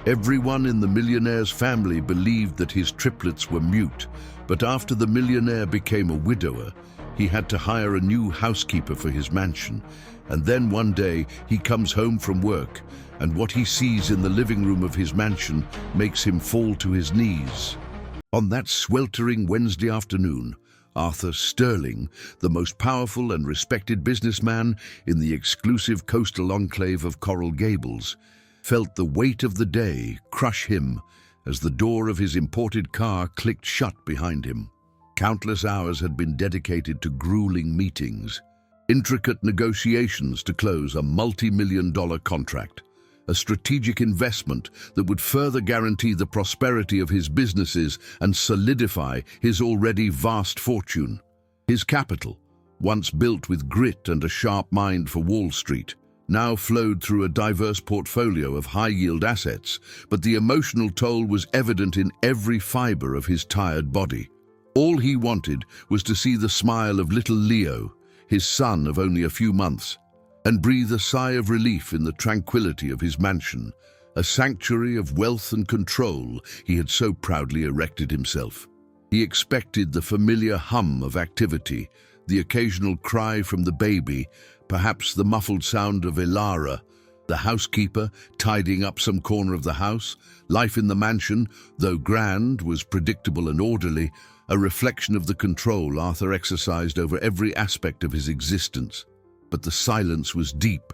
Everyone in the Millionaire's family believed that his triplets were mute, but after the millionaire became a widower, he had to hire a new housekeeper for his mansion. And then one day he comes home from work, and what he sees in the living room of his mansion makes him fall to his knees. On that sweltering Wednesday afternoon, Arthur Sterling, the most powerful and respected businessman in the exclusive coastal enclave of Coral Gables, felt the weight of the day crush him as the door of his imported car clicked shut behind him. Countless hours had been dedicated to grueling meetings, intricate negotiations to close a multi-million-dollar contract, a strategic investment that would further guarantee the prosperity of his businesses and solidify his already vast fortune. His capital, once built with grit and a sharp mind for Wall Street, now flowed through a diverse portfolio of high-yield assets, but the emotional toll was evident in every fiber of his tired body. All he wanted was to see the smile of little Leo, his son of only a few months, and breathe a sigh of relief in the tranquility of his mansion, a sanctuary of wealth and control he had so proudly erected himself. He expected the familiar hum of activity, the occasional cry from the baby, perhaps the muffled sound of Ilara, the housekeeper, tidying up some corner of the house. Life in the mansion, though grand, was predictable and orderly, a reflection of the control Arthur exercised over every aspect of his existence. But the silence was deep,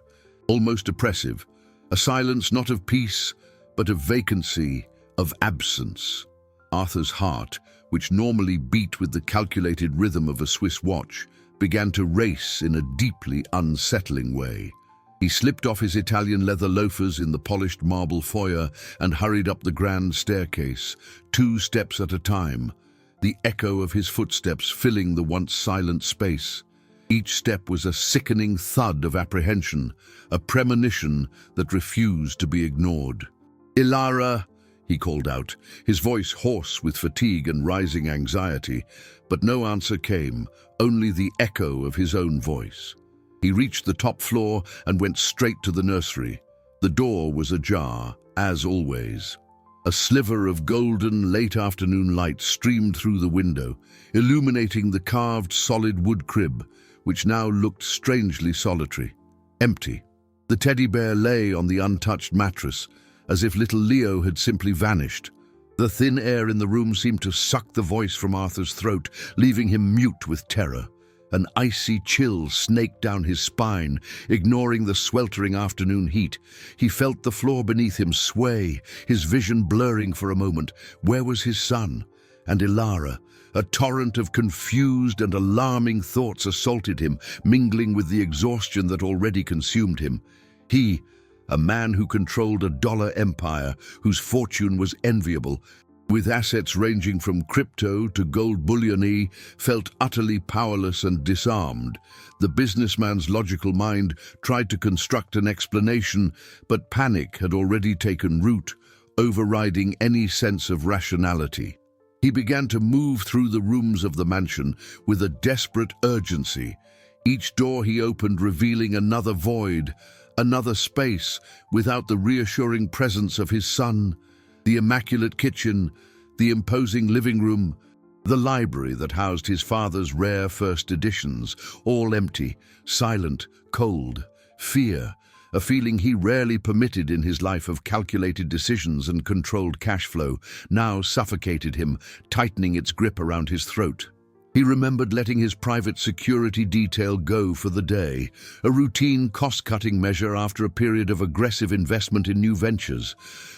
almost oppressive, a silence not of peace, but of vacancy, of absence. Arthur's heart, which normally beat with the calculated rhythm of a Swiss watch, began to race in a deeply unsettling way. He slipped off his Italian leather loafers in the polished marble foyer and hurried up the grand staircase, 2 steps at a time, the echo of his footsteps filling the once silent space. Each step was a sickening thud of apprehension, a premonition that refused to be ignored. "Ilara," he called out, his voice hoarse with fatigue and rising anxiety, but no answer came, only the echo of his own voice. He reached the top floor and went straight to the nursery. The door was ajar, as always. A sliver of golden late afternoon light streamed through the window, illuminating the carved solid wood crib, which now looked strangely solitary, empty. The teddy bear lay on the untouched mattress, as if little Leo had simply vanished. The thin air in the room seemed to suck the voice from Arthur's throat, leaving him mute with terror. An icy chill snaked down his spine, ignoring the sweltering afternoon heat. He felt the floor beneath him sway, his vision blurring for a moment. Where was his son? And Ilara? A torrent of confused and alarming thoughts assaulted him, mingling with the exhaustion that already consumed him. He, a man who controlled a dollar empire, whose fortune was enviable, with assets ranging from crypto to gold bullion, felt utterly powerless and disarmed. The businessman's logical mind tried to construct an explanation, but panic had already taken root, overriding any sense of rationality. He began to move through the rooms of the mansion with a desperate urgency, each door he opened revealing another void, another space without the reassuring presence of his son. The immaculate kitchen, the imposing living room, the library that housed his father's rare first editions, all empty, silent, cold. Fear, a feeling he rarely permitted in his life of calculated decisions and controlled cash flow, now suffocated him, tightening its grip around his throat. He remembered letting his private security detail go for the day, a routine cost-cutting measure after a period of aggressive investment in new ventures.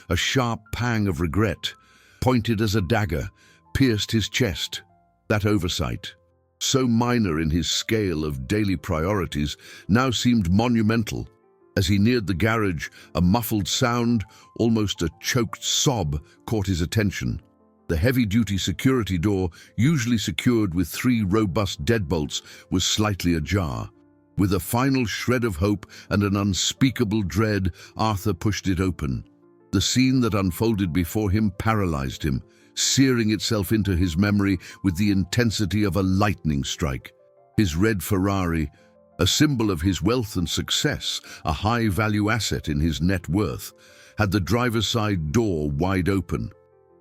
A sharp pang of regret, pointed as a dagger, pierced his chest. That oversight, so minor in his scale of daily priorities, now seemed monumental. As he neared the garage, a muffled sound, almost a choked sob, caught his attention. The heavy-duty security door, usually secured with 3 robust deadbolts, was slightly ajar. With a final shred of hope and an unspeakable dread, Arthur pushed it open. The scene that unfolded before him paralyzed him, searing itself into his memory with the intensity of a lightning strike. His red Ferrari, a symbol of his wealth and success, a high-value asset in his net worth, had the driver's side door wide open.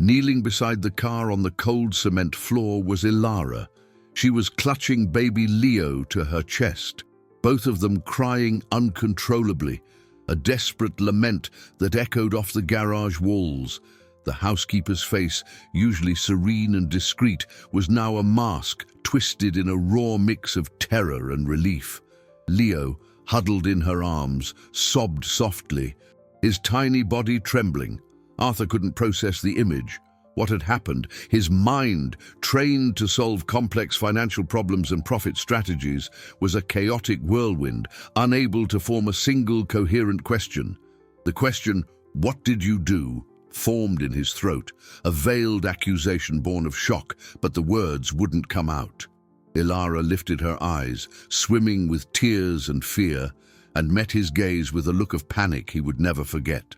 Kneeling beside the car on the cold cement floor was Ilara. She was clutching baby Leo to her chest, both of them crying uncontrollably, a desperate lament that echoed off the garage walls. The housekeeper's face, usually serene and discreet, was now a mask twisted in a raw mix of terror and relief. Leo, huddled in her arms, sobbed softly, his tiny body trembling. Arthur couldn't process the image. What had happened? His mind, trained to solve complex financial problems and profit strategies, was a chaotic whirlwind, unable to form a single coherent question. The question, "What did you do?" formed in his throat, a veiled accusation born of shock, but the words wouldn't come out. Ilara lifted her eyes, swimming with tears and fear, and met his gaze with a look of panic he would never forget.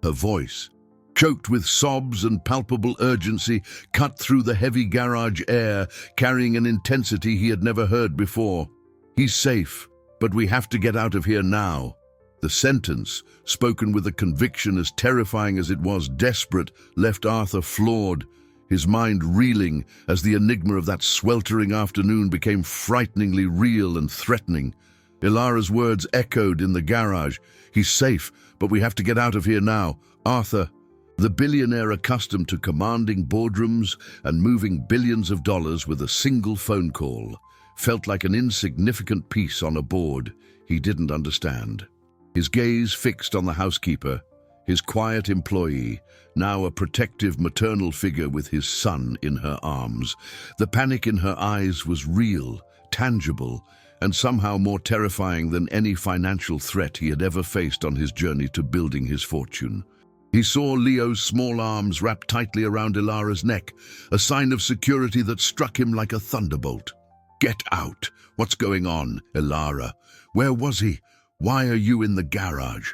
Her voice, choked with sobs and palpable urgency, cut through the heavy garage air, carrying an intensity he had never heard before. "He's safe, but we have to get out of here now." The sentence, spoken with a conviction as terrifying as it was desperate, left Arthur floored, his mind reeling as the enigma of that sweltering afternoon became frighteningly real and threatening. Ilara's words echoed in the garage. "He's safe, but we have to get out of here now." Arthur, the billionaire accustomed to commanding boardrooms and moving billions of dollars with a single phone call, felt like an insignificant piece on a board he didn't understand. His gaze fixed on the housekeeper, his quiet employee, now a protective maternal figure with his son in her arms. The panic in her eyes was real, tangible, and somehow more terrifying than any financial threat he had ever faced on his journey to building his fortune. He saw Leo's small arms wrapped tightly around Ilara's neck, a sign of security that struck him like a thunderbolt. "Get out! What's going on, Ilara? Where was he? Why are you in the garage?"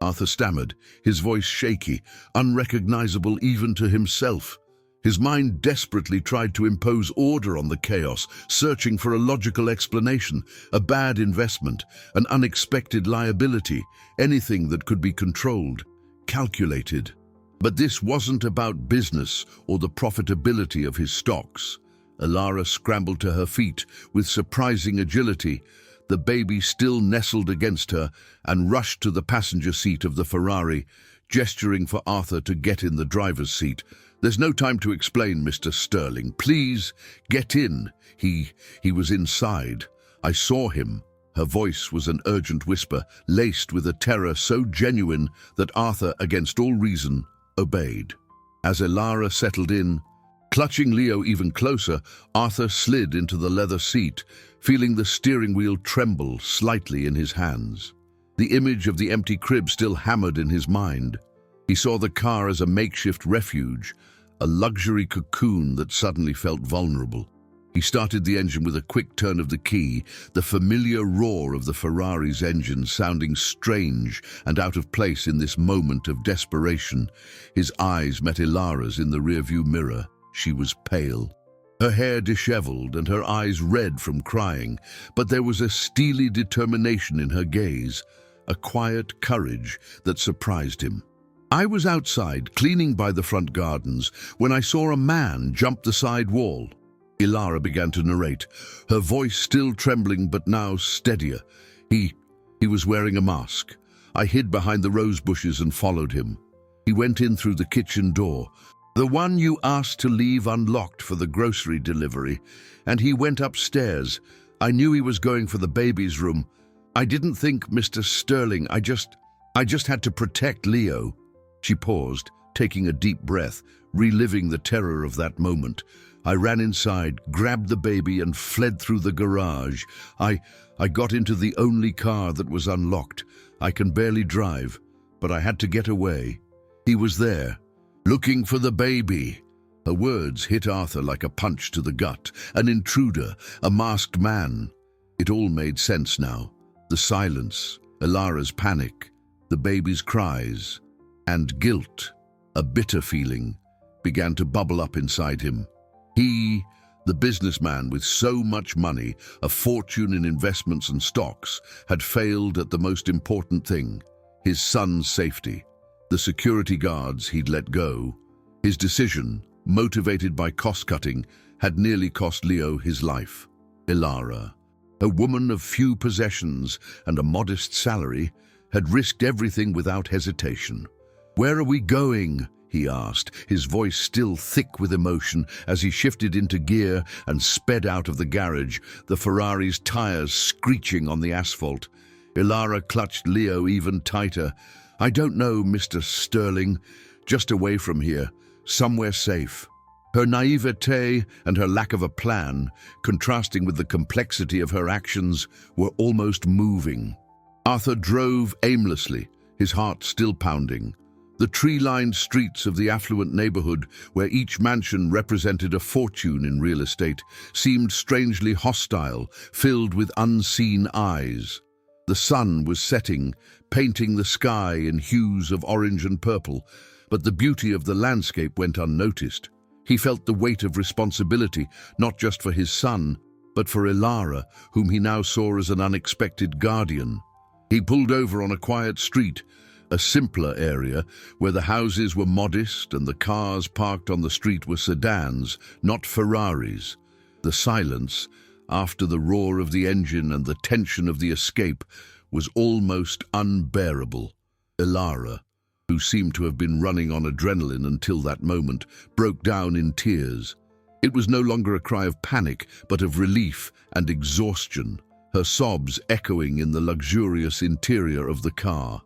Arthur stammered, his voice shaky, unrecognizable even to himself. His mind desperately tried to impose order on the chaos, searching for a logical explanation, a bad investment, an unexpected liability, anything that could be controlled, calculated. But this wasn't about business or the profitability of his stocks. Ilara scrambled to her feet with surprising agility, the baby still nestled against her, and rushed to the passenger seat of the Ferrari, gesturing for Arthur to get in the driver's seat. "There's no time to explain, Mr. Sterling. Please, get in." He was inside. "I saw him." Her voice was an urgent whisper, laced with a terror so genuine that Arthur, against all reason, obeyed. As Ilara settled in, clutching Leo even closer, Arthur slid into the leather seat, feeling the steering wheel tremble slightly in his hands. The image of the empty crib still hammered in his mind. He saw the car as a makeshift refuge, a luxury cocoon that suddenly felt vulnerable. He started the engine with a quick turn of the key, the familiar roar of the Ferrari's engine sounding strange and out of place in this moment of desperation. His eyes met Ilara's in the rearview mirror. She was pale, her hair disheveled and her eyes red from crying, but there was a steely determination in her gaze, a quiet courage that surprised him. "I was outside, cleaning by the front gardens, when I saw a man jump the side wall." Ilara began to narrate, her voice still trembling but now steadier. He was wearing a mask. I hid behind the rose bushes and followed him. He went in through the kitchen door, the one you asked to leave unlocked for the grocery delivery, and he went upstairs. I knew he was going for the baby's room. I didn't think, Mr. Sterling, I just had to protect Leo." She paused, taking a deep breath, reliving the terror of that moment. "I ran inside, grabbed the baby and fled through the garage. I got into the only car that was unlocked. I can barely drive, but I had to get away. He was there, looking for the baby." Her words hit Arthur like a punch to the gut. An intruder, a masked man. It all made sense now. The silence, Ilara's panic, the baby's cries, and guilt, a bitter feeling, began to bubble up inside him. He, the businessman with so much money, a fortune in investments and stocks, had failed at the most important thing, his son's safety. The security guards he'd let go. His decision, motivated by cost-cutting, had nearly cost Leo his life. Ilara, a woman of few possessions and a modest salary, had risked everything without hesitation. "Where are we going?" he asked, his voice still thick with emotion as he shifted into gear and sped out of the garage, the Ferrari's tires screeching on the asphalt. Ilara clutched Leo even tighter. "I don't know, Mr. Sterling. Just away from here, somewhere safe." Her naivete and her lack of a plan, contrasting with the complexity of her actions, were almost moving. Arthur drove aimlessly, his heart still pounding. The tree-lined streets of the affluent neighborhood, where each mansion represented a fortune in real estate, seemed strangely hostile, filled with unseen eyes. The sun was setting, painting the sky in hues of orange and purple, but the beauty of the landscape went unnoticed. He felt the weight of responsibility, not just for his son, but for Ilara, whom he now saw as an unexpected guardian. He pulled over on a quiet street, a simpler area where the houses were modest and the cars parked on the street were sedans, not Ferraris. The silence, after the roar of the engine and the tension of the escape, was almost unbearable. Ilara, who seemed to have been running on adrenaline until that moment, broke down in tears. It was no longer a cry of panic, but of relief and exhaustion, her sobs echoing in the luxurious interior of the car.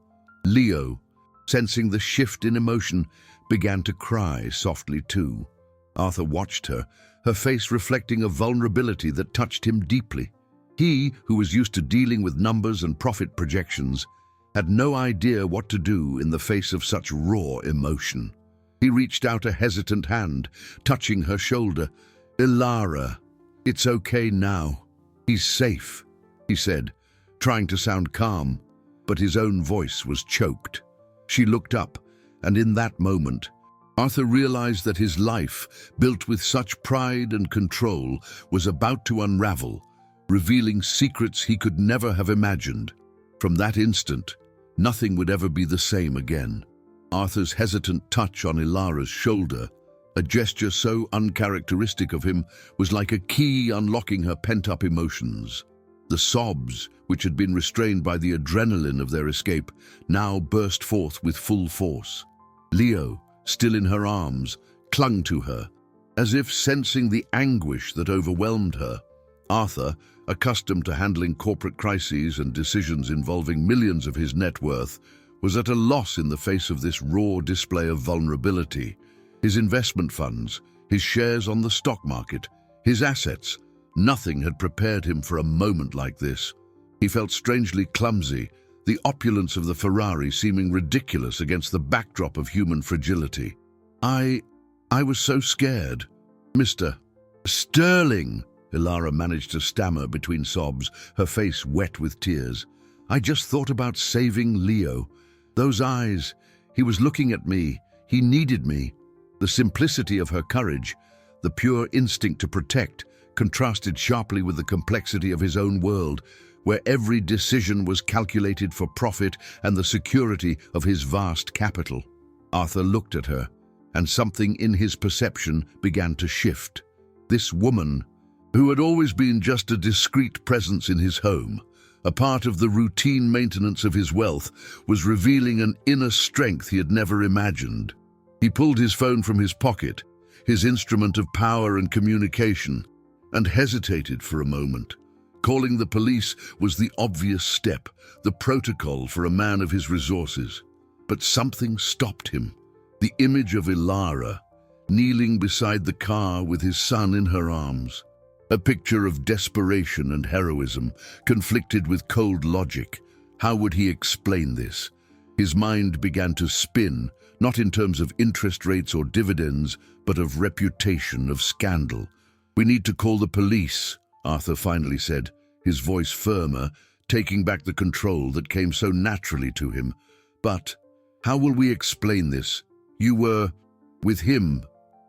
Leo, sensing the shift in emotion, began to cry softly too. Arthur watched her, her face reflecting a vulnerability that touched him deeply. He, who was used to dealing with numbers and profit projections, had no idea what to do in the face of such raw emotion. He reached out a hesitant hand, touching her shoulder. "Ilara, it's okay now. He's safe," he said, trying to sound calm, but his own voice was choked. She looked up, and in that moment, Arthur realized that his life, built with such pride and control, was about to unravel, revealing secrets he could never have imagined. From that instant, nothing would ever be the same again. Arthur's hesitant touch on Ilara's shoulder, a gesture so uncharacteristic of him, was like a key unlocking her pent-up emotions. The sobs, which had been restrained by the adrenaline of their escape, now burst forth with full force. Leo, still in her arms, clung to her, as if sensing the anguish that overwhelmed her. Arthur, accustomed to handling corporate crises and decisions involving millions of his net worth, was at a loss in the face of this raw display of vulnerability. His investment funds, his shares on the stock market, his assets, nothing had prepared him for a moment like this. He felt strangely clumsy, the opulence of the Ferrari seeming ridiculous against the backdrop of human fragility. I was so scared. "Mr. Sterling," Ilara managed to stammer between sobs, her face wet with tears. "I just thought about saving Leo. Those eyes, he was looking at me, he needed me." The simplicity of her courage, the pure instinct to protect, contrasted sharply with the complexity of his own world, where every decision was calculated for profit and the security of his vast capital. Arthur looked at her, and something in his perception began to shift. This woman, who had always been just a discreet presence in his home, a part of the routine maintenance of his wealth, was revealing an inner strength he had never imagined. He pulled his phone from his pocket, his instrument of power and communication, and hesitated for a moment. Calling the police was the obvious step, the protocol for a man of his resources. But something stopped him. The image of Ilara, kneeling beside the car with his son in her arms. A picture of desperation and heroism, conflicted with cold logic. How would he explain this? His mind began to spin, not in terms of interest rates or dividends, but of reputation, of scandal. "We need to call the police," Arthur finally said, his voice firmer, taking back the control that came so naturally to him. "But how will we explain this? You were with him,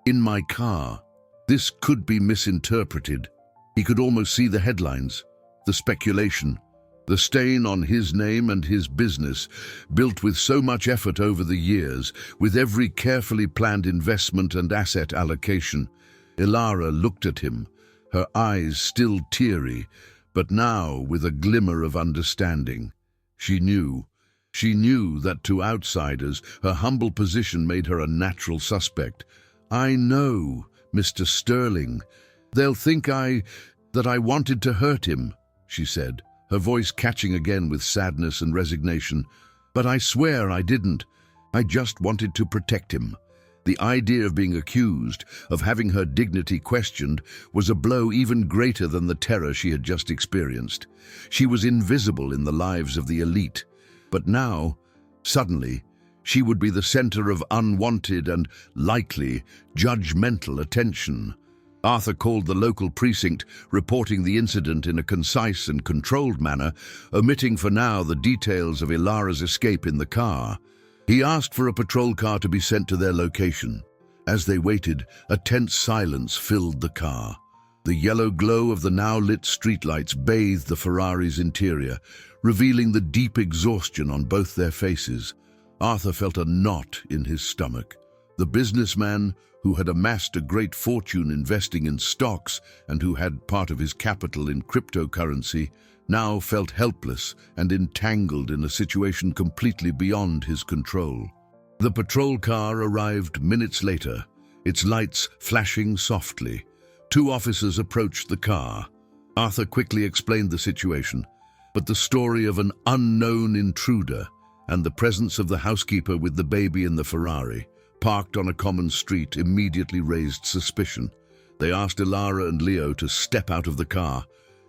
in my car." This could be misinterpreted. He could almost see the headlines, the speculation. The stain on his name and his business, built with so much effort over the years, with every carefully planned investment and asset allocation. Ilara looked at him, her eyes still teary, but now with a glimmer of understanding. She knew that to outsiders, her humble position made her a natural suspect. "I know, Mr. Sterling. They'll think that I wanted to hurt him," she said, her voice catching again with sadness and resignation. "But I swear I didn't. I just wanted to protect him." The idea of being accused, of having her dignity questioned, was a blow even greater than the terror she had just experienced. She was invisible in the lives of the elite. But now, suddenly, she would be the center of unwanted and, likely, judgmental attention. Arthur called the local precinct, reporting the incident in a concise and controlled manner, omitting for now the details of Ilara's escape in the car. He asked for a patrol car to be sent to their location. As they waited, a tense silence filled the car. The yellow glow of the now-lit streetlights bathed the Ferrari's interior, revealing the deep exhaustion on both their faces. Arthur felt a knot in his stomach. The businessman, who had amassed a great fortune investing in stocks and who had part of his capital in cryptocurrency, now felt helpless and entangled in a situation completely beyond his control. The patrol car arrived minutes later, its lights flashing softly. 2 officers approached the car. Arthur quickly explained the situation, but the story of an unknown intruder and the presence of the housekeeper with the baby in the Ferrari, parked on a common street, immediately raised suspicion. They asked Ilara and Leo to step out of the car.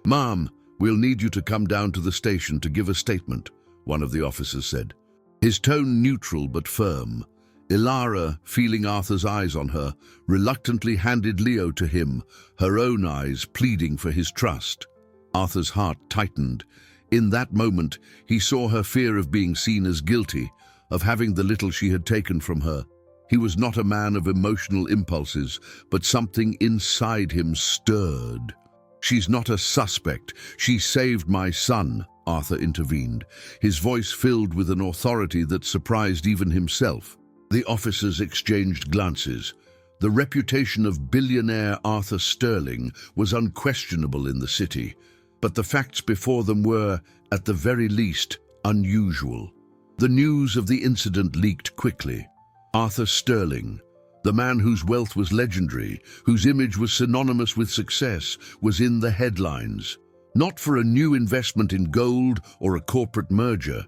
"Ma'am, we'll need you to come down to the station to give a statement," one of the officers said. His tone neutral but firm. Ilara, feeling Arthur's eyes on her, reluctantly handed Leo to him, her own eyes pleading for his trust. Arthur's heart tightened. In that moment, he saw her fear of being seen as guilty, of having the little she had taken from her. He was not a man of emotional impulses, but something inside him stirred. "She's not a suspect. She saved my son," Arthur intervened, his voice filled with an authority that surprised even himself. The officers exchanged glances. The reputation of billionaire Arthur Sterling was unquestionable in the city, but the facts before them were, at the very least, unusual. The news of the incident leaked quickly. Arthur Sterling, the man whose wealth was legendary, whose image was synonymous with success, was in the headlines. Not for a new investment in gold or a corporate merger,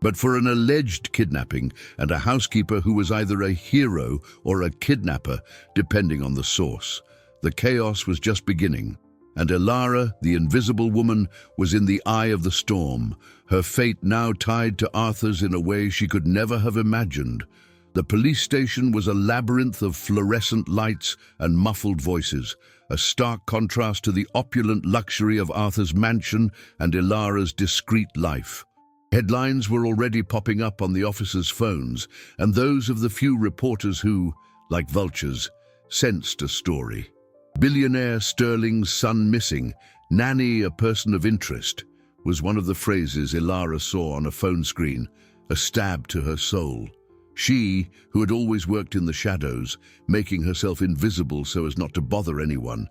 but for an alleged kidnapping and a housekeeper who was either a hero or a kidnapper, depending on the source. The chaos was just beginning, and Ilara, the invisible woman, was in the eye of the storm, her fate now tied to Arthur's in a way she could never have imagined. The police station was a labyrinth of fluorescent lights and muffled voices, a stark contrast to the opulent luxury of Arthur's mansion and Ilara's discreet life. Headlines were already popping up on the officers' phones, and those of the few reporters who, like vultures, sensed a story. "Billionaire Sterling's son missing, nanny a person of interest," was one of the phrases Ilara saw on a phone screen, a stab to her soul. She, who had always worked in the shadows, making herself invisible so as not to bother anyone,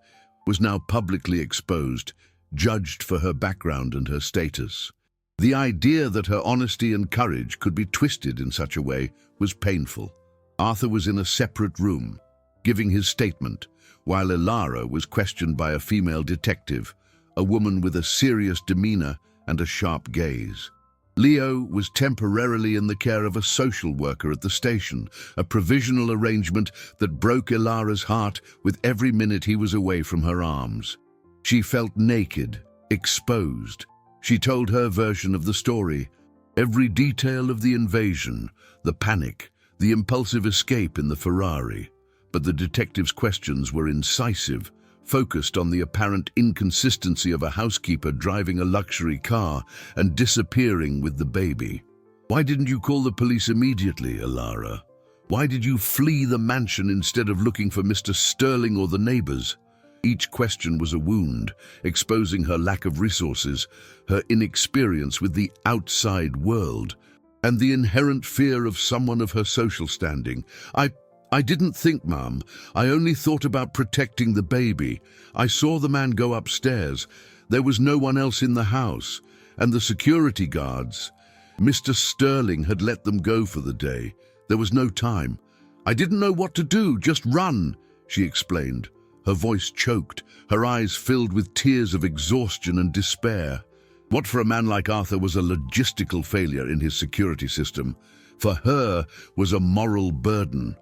was now publicly exposed, judged for her background and her status. The idea that her honesty and courage could be twisted in such a way was painful. Arthur was in a separate room, giving his statement, while Ilara was questioned by a female detective, a woman with a serious demeanor and a sharp gaze. Leo was temporarily in the care of a social worker at the station, a provisional arrangement that broke Ilara's heart with every minute he was away from her arms. She felt naked, exposed. She told her version of the story, every detail of the invasion, the panic, the impulsive escape in the Ferrari. But the detective's questions were incisive, focused on the apparent inconsistency of a housekeeper driving a luxury car and disappearing with the baby. "Why didn't you call the police immediately, Ilara? Why did you flee the mansion instead of looking for Mr. Sterling or the neighbors?" Each question was a wound, exposing her lack of resources, her inexperience with the outside world, and the inherent fear of someone of her social standing. I didn't think, Mum. I only thought about protecting the baby. I saw the man go upstairs. There was no one else in the house. And the security guards. Mr. Sterling had let them go for the day. There was no time. I didn't know what to do. Just run, she explained. Her voice choked, her eyes filled with tears of exhaustion and despair. What for a man like Arthur was a logistical failure in his security system, for her was a moral burden.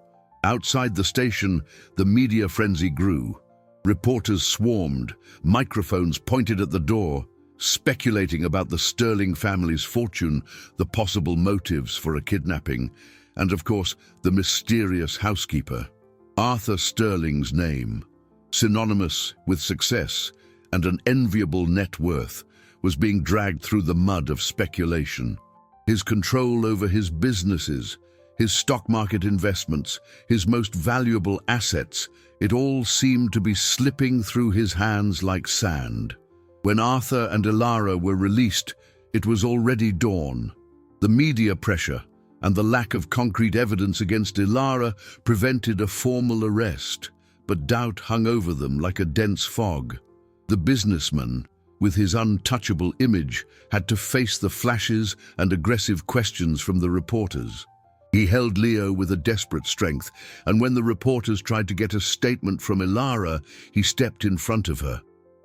Outside the station, the media frenzy grew. Reporters swarmed, microphones pointed at the door, speculating about the Sterling family's fortune, the possible motives for a kidnapping, and of course, the mysterious housekeeper. Arthur Sterling's name, synonymous with success and an enviable net worth, was being dragged through the mud of speculation. His control over his businesses, his stock market investments, his most valuable assets, it all seemed to be slipping through his hands like sand. When Arthur and Ilara were released, it was already dawn. The media pressure and the lack of concrete evidence against Ilara prevented a formal arrest, but doubt hung over them like a dense fog. The businessman, with his untouchable image, had to face the flashes and aggressive questions from the reporters. He held Leo with a desperate strength, and when the reporters tried to get a statement from Ilara, he stepped in front of her.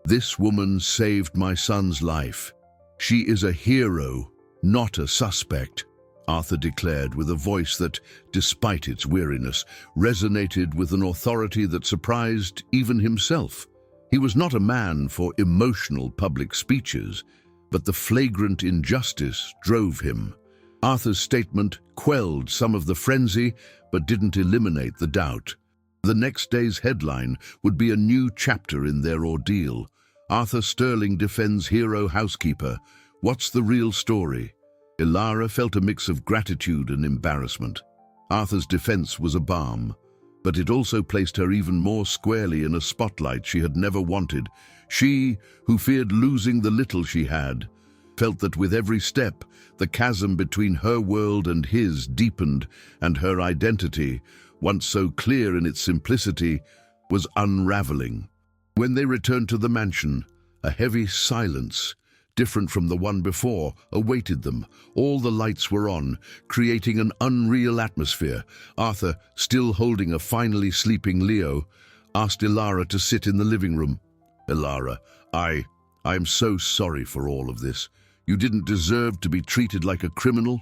"This woman saved my son's life. She is a hero, not a suspect," Arthur declared with a voice that, despite its weariness, resonated with an authority that surprised even himself. He was not a man for emotional public speeches, but the flagrant injustice drove him. Arthur's statement quelled some of the frenzy, but didn't eliminate the doubt. The next day's headline would be a new chapter in their ordeal. Arthur Sterling defends hero housekeeper. What's the real story? Ilara felt a mix of gratitude and embarrassment. Arthur's defense was a balm, but it also placed her even more squarely in a spotlight she had never wanted. She, who feared losing the little she had, felt that with every step, the chasm between her world and his deepened, and her identity, once so clear in its simplicity, was unraveling. When they returned to the mansion, a heavy silence, different from the one before, awaited them. All the lights were on, creating an unreal atmosphere. Arthur, still holding a finally sleeping Leo, asked Ilara to sit in the living room. "Ilara, I am so sorry for all of this. You didn't deserve to be treated like a criminal,"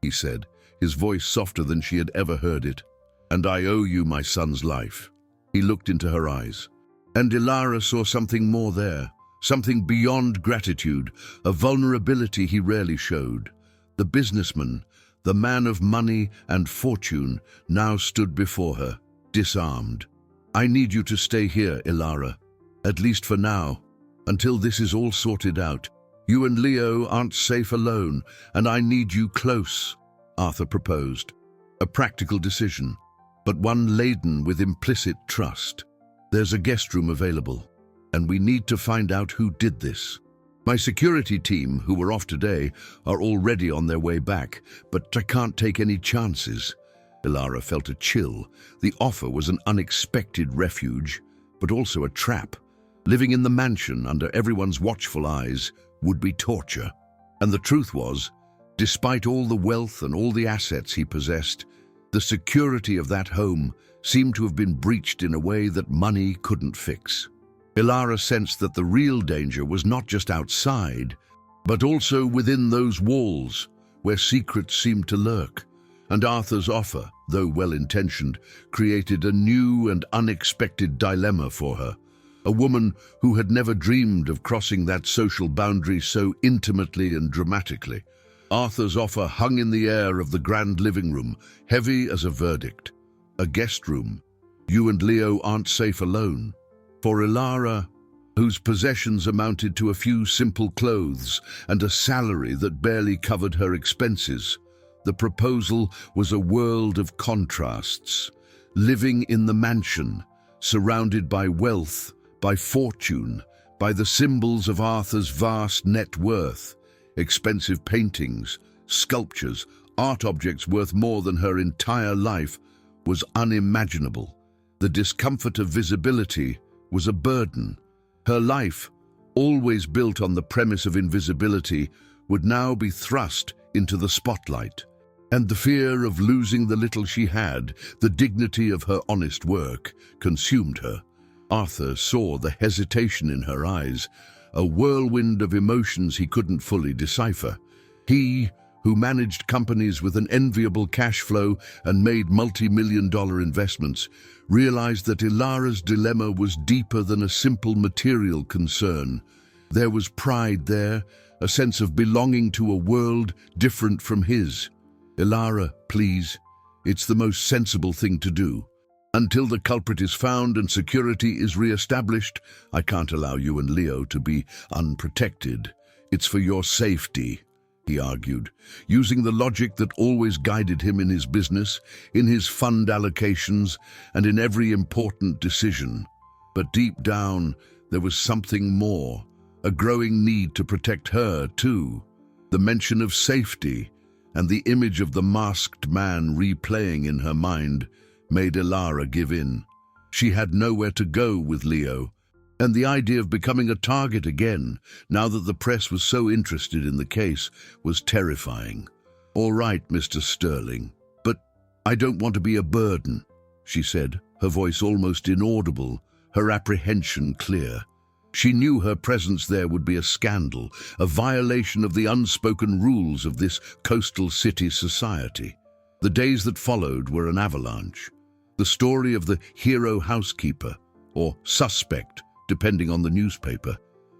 he said, his voice softer than she had ever heard it. "And I owe you my son's life." He looked into her eyes, and Ilara saw something more there, something beyond gratitude, a vulnerability he rarely showed. The businessman, the man of money and fortune, now stood before her, disarmed. "I need you to stay here, Ilara, at least for now, until this is all sorted out. You and Leo aren't safe alone, and I need you close," Arthur proposed. A practical decision, but one laden with implicit trust. "There's a guest room available, and we need to find out who did this. My security team, who were off today, are already on their way back, but I can't take any chances." Ilara felt a chill. The offer was an unexpected refuge, but also a trap. Living in the mansion under everyone's watchful eyes would be torture. And the truth was, despite all the wealth and all the assets he possessed, the security of that home seemed to have been breached in a way that money couldn't fix. Ilara sensed that the real danger was not just outside, but also within those walls where secrets seemed to lurk. And Arthur's offer, though well-intentioned, created a new and unexpected dilemma for her. A woman who had never dreamed of crossing that social boundary so intimately and dramatically. Arthur's offer hung in the air of the grand living room, heavy as a verdict. A guest room. You and Leo aren't safe alone. For Ilara, whose possessions amounted to a few simple clothes and a salary that barely covered her expenses, the proposal was a world of contrasts. Living in the mansion, surrounded by wealth, by fortune, by the symbols of Arthur's vast net worth, expensive paintings, sculptures, art objects worth more than her entire life, was unimaginable. The discomfort of visibility was a burden. Her life, always built on the premise of invisibility, would now be thrust into the spotlight. And the fear of losing the little she had, the dignity of her honest work, consumed her. Arthur saw the hesitation in her eyes, a whirlwind of emotions he couldn't fully decipher. He, who managed companies with an enviable cash flow and made multi-million-dollar investments, realized that Ilara's dilemma was deeper than a simple material concern. There was pride there, a sense of belonging to a world different from his. "Ilara, please, it's the most sensible thing to do. Until the culprit is found and security is re-established, I can't allow you and Leo to be unprotected. It's for your safety," he argued, using the logic that always guided him in his business, in his fund allocations, and in every important decision. But deep down, there was something more, a growing need to protect her, too. The mention of safety and the image of the masked man replaying in her mind made Ilara give in. She had nowhere to go with Leo, and the idea of becoming a target again, now that the press was so interested in the case, was terrifying. "All right, Mr. Sterling, but I don't want to be a burden," she said, her voice almost inaudible, her apprehension clear. She knew her presence there would be a scandal, a violation of the unspoken rules of this coastal city society. The days that followed were an avalanche. The story of the hero housekeeper, or suspect, depending on the newspaper,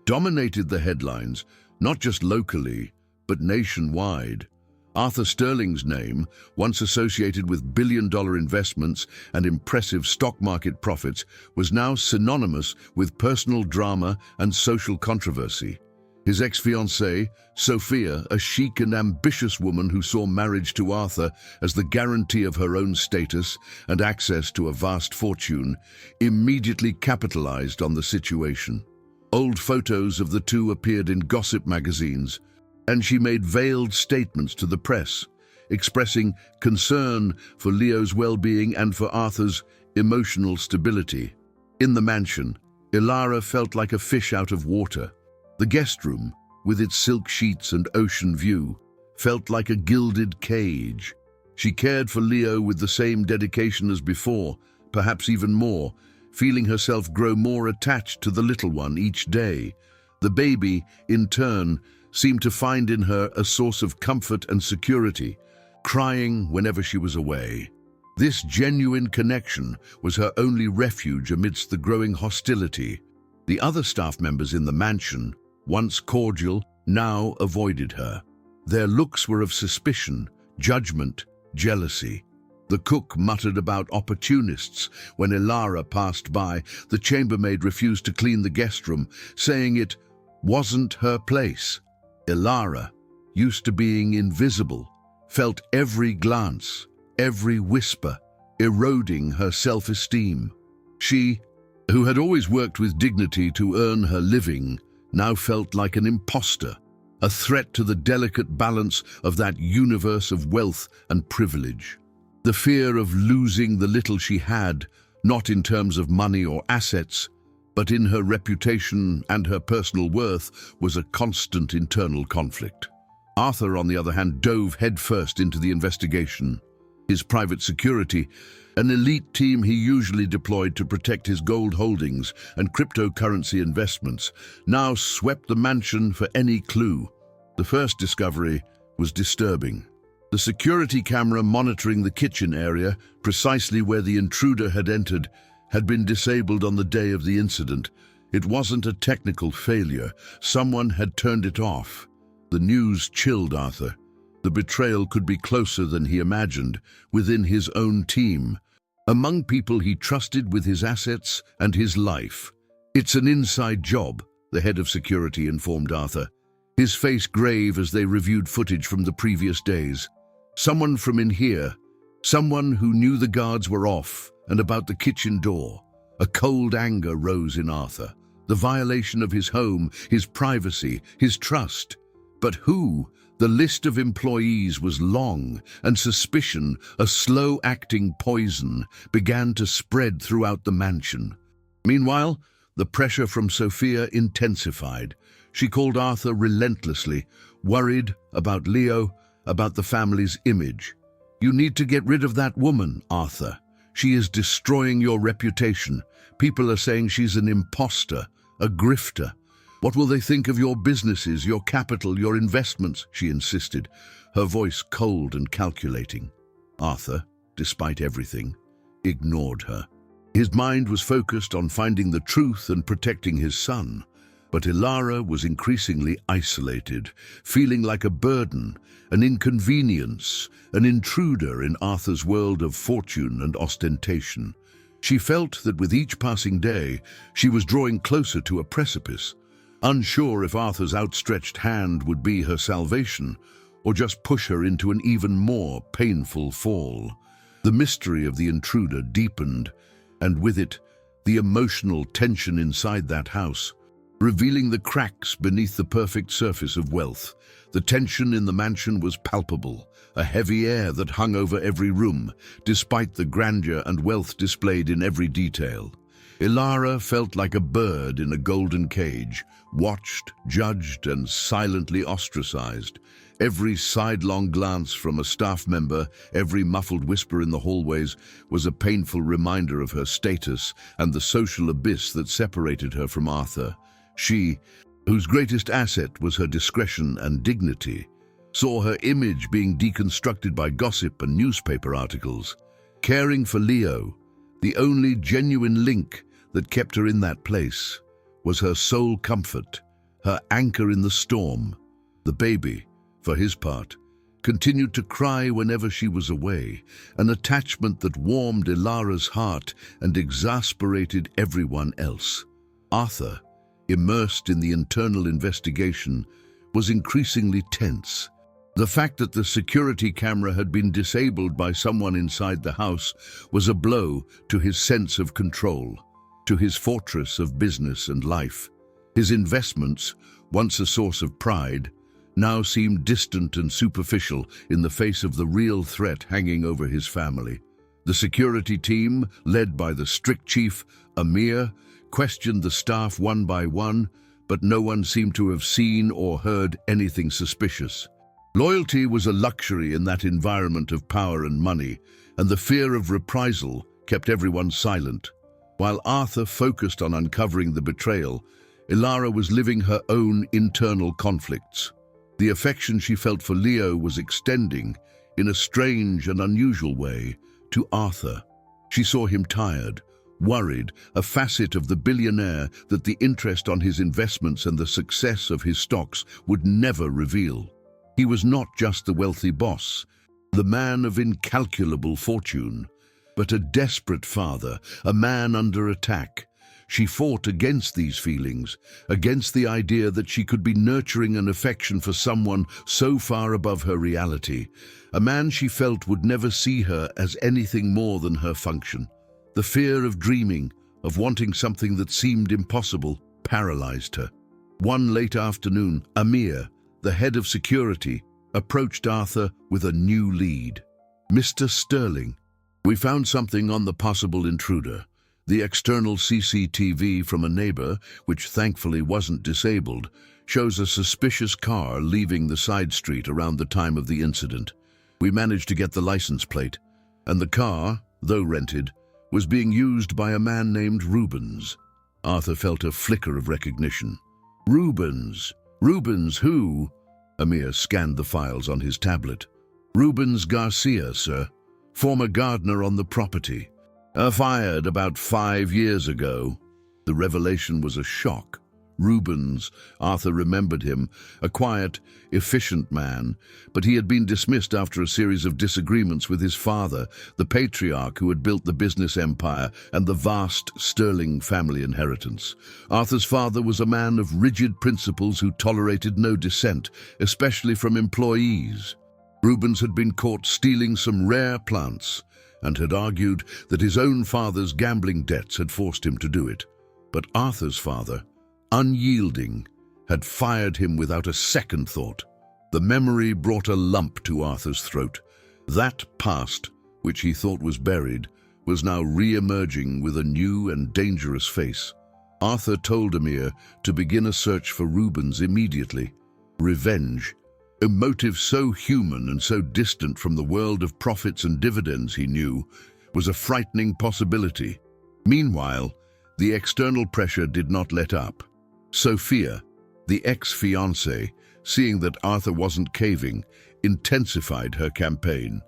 dominated the headlines, not just locally, but nationwide. Arthur Sterling's name, once associated with billion-dollar investments and impressive stock market profits, was now synonymous with personal drama and social controversy. His ex-fiancée, Sophia, a chic and ambitious woman who saw marriage to Arthur as the guarantee of her own status and access to a vast fortune, immediately capitalized on the situation. Old photos of the two appeared in gossip magazines, and she made veiled statements to the press, expressing concern for Leo's well-being and for Arthur's emotional stability. In the mansion, Ilara felt like a fish out of water. The guest room, with its silk sheets and ocean view, felt like a gilded cage. She cared for Leo with the same dedication as before, perhaps even more, feeling herself grow more attached to the little one each day. The baby, in turn, seemed to find in her a source of comfort and security, crying whenever she was away. This genuine connection was her only refuge amidst the growing hostility. The other staff members in the mansion, once cordial, now avoided her. Their looks were of suspicion, judgment, jealousy. The cook muttered about opportunists when Ilara passed by. The chambermaid refused to clean the guest room, saying it wasn't her place. Ilara, used to being invisible, felt every glance, every whisper, eroding her self-esteem. She, who had always worked with dignity to earn her living, now felt like an imposter, a threat to the delicate balance of that universe of wealth and privilege. The fear of losing the little she had, not in terms of money or assets, but in her reputation and her personal worth, was a constant internal conflict. Arthur, on the other hand, dove headfirst into the investigation. His private security, an elite team he usually deployed to protect his gold holdings and cryptocurrency investments, now swept the mansion for any clue. The first discovery was disturbing. The security camera monitoring the kitchen area, precisely where the intruder had entered, had been disabled on the day of the incident. It wasn't a technical failure. Someone had turned it off. The news chilled Arthur. The betrayal could be closer than he imagined, within his own team, among people he trusted with his assets and his life. "It's an inside job," the head of security informed Arthur, his face grave as they reviewed footage from the previous days. "Someone from in here, someone who knew the guards were off and about the kitchen door. A cold anger rose in Arthur. The violation of his home, his privacy, his trust. But who? The list of employees was long, and suspicion, a slow-acting poison, began to spread throughout the mansion. Meanwhile, the pressure from Sophia intensified. She called Arthur relentlessly, worried about Leo, about the family's image. "You need to get rid of that woman, Arthur. She is destroying your reputation. People are saying she's an imposter, a grifter. What will they think of your businesses, your capital, your investments?" she insisted, her voice cold and calculating. Arthur, despite everything, ignored her. His mind was focused on finding the truth and protecting his son. But Ilara was increasingly isolated, feeling like a burden, an inconvenience, an intruder in Arthur's world of fortune and ostentation. She felt that with each passing day, she was drawing closer to a precipice, unsure if Arthur's outstretched hand would be her salvation or just push her into an even more painful fall. The mystery of the intruder deepened, and with it, the emotional tension inside that house, revealing the cracks beneath the perfect surface of wealth. The tension in the mansion was palpable, a heavy air that hung over every room, despite the grandeur and wealth displayed in every detail. Ilara felt like a bird in a golden cage, watched, judged, and silently ostracized. Every sidelong glance from a staff member, every muffled whisper in the hallways, was a painful reminder of her status and the social abyss that separated her from Arthur. She, whose greatest asset was her discretion and dignity, saw her image being deconstructed by gossip and newspaper articles. Caring for Leo, the only genuine link that kept her in that place, was her sole comfort, her anchor in the storm. The baby, for his part, continued to cry whenever she was away, an attachment that warmed Ilara's heart and exasperated everyone else. Arthur, immersed in the internal investigation, was increasingly tense. The fact that the security camera had been disabled by someone inside the house was a blow to his sense of control, to his fortress of business and life. His investments, once a source of pride, now seemed distant and superficial in the face of the real threat hanging over his family. The security team, led by the strict chief, Amir, questioned the staff one by one, but no one seemed to have seen or heard anything suspicious. Loyalty was a luxury in that environment of power and money, and the fear of reprisal kept everyone silent. While Arthur focused on uncovering the betrayal, Ilara was living her own internal conflicts. The affection she felt for Leo was extending, in a strange and unusual way, to Arthur. She saw him tired, worried, a facet of the billionaire that the interest on his investments and the success of his stocks would never reveal. He was not just the wealthy boss, the man of incalculable fortune, but a desperate father, a man under attack. She fought against these feelings, against the idea that she could be nurturing an affection for someone so far above her reality, a man she felt would never see her as anything more than her function. The fear of dreaming, of wanting something that seemed impossible, paralyzed her. One late afternoon, Amir, the head of security, approached Arthur with a new lead. "Mr. Sterling, we found something on the possible intruder. The external CCTV from a neighbor, which thankfully wasn't disabled, shows a suspicious car leaving the side street around the time of the incident. We managed to get the license plate, and the car, though rented, was being used by a man named Rubens." Arthur felt a flicker of recognition. "Rubens? Rubens who?" Amir scanned the files on his tablet. "Rubens Garcia, sir. Former gardener on the property. Fired about 5 years ago." The revelation was a shock. Rubens, Arthur remembered him, a quiet, efficient man, but he had been dismissed after a series of disagreements with his father, the patriarch who had built the business empire and the vast Sterling family inheritance. Arthur's father was a man of rigid principles who tolerated no dissent, especially from employees. Rubens had been caught stealing some rare plants, and had argued that his own father's gambling debts had forced him to do it. But Arthur's father, unyielding, had fired him without a second thought. The memory brought a lump to Arthur's throat. That past, which he thought was buried, was now re-emerging with a new and dangerous face. Arthur told Amir to begin a search for Rubens immediately. Revenge, a motive so human and so distant from the world of profits and dividends he knew, was a frightening possibility. Meanwhile, the external pressure did not let up. Sophia, the ex-fiancée, seeing that Arthur wasn't caving, intensified her campaign.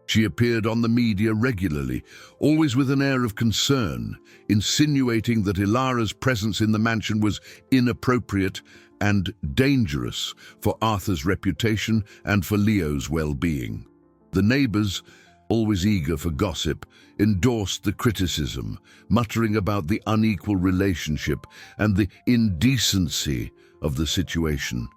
She appeared on the media regularly, always with an air of concern, insinuating that Ilara's presence in the mansion was inappropriate and dangerous for Arthur's reputation and for Leo's well-being. The neighbors, always eager for gossip, endorsed the criticism, muttering about the unequal relationship and the indecency of the situation.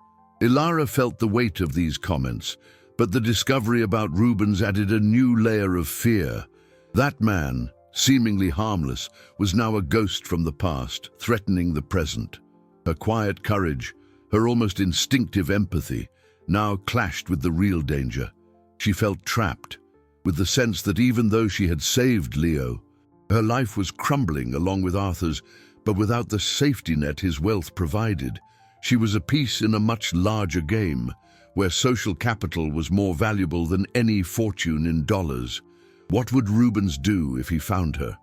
Ilara felt the weight of these comments, but the discovery about Rubens added a new layer of fear. That man, seemingly harmless, was now a ghost from the past, threatening the present. Her quiet courage, her almost instinctive empathy, now clashed with the real danger. She felt trapped, with the sense that even though she had saved Leo, her life was crumbling along with Arthur's, but without the safety net his wealth provided. She was a piece in a much larger game, where social capital was more valuable than any fortune in dollars. What would Rubens do if he found her?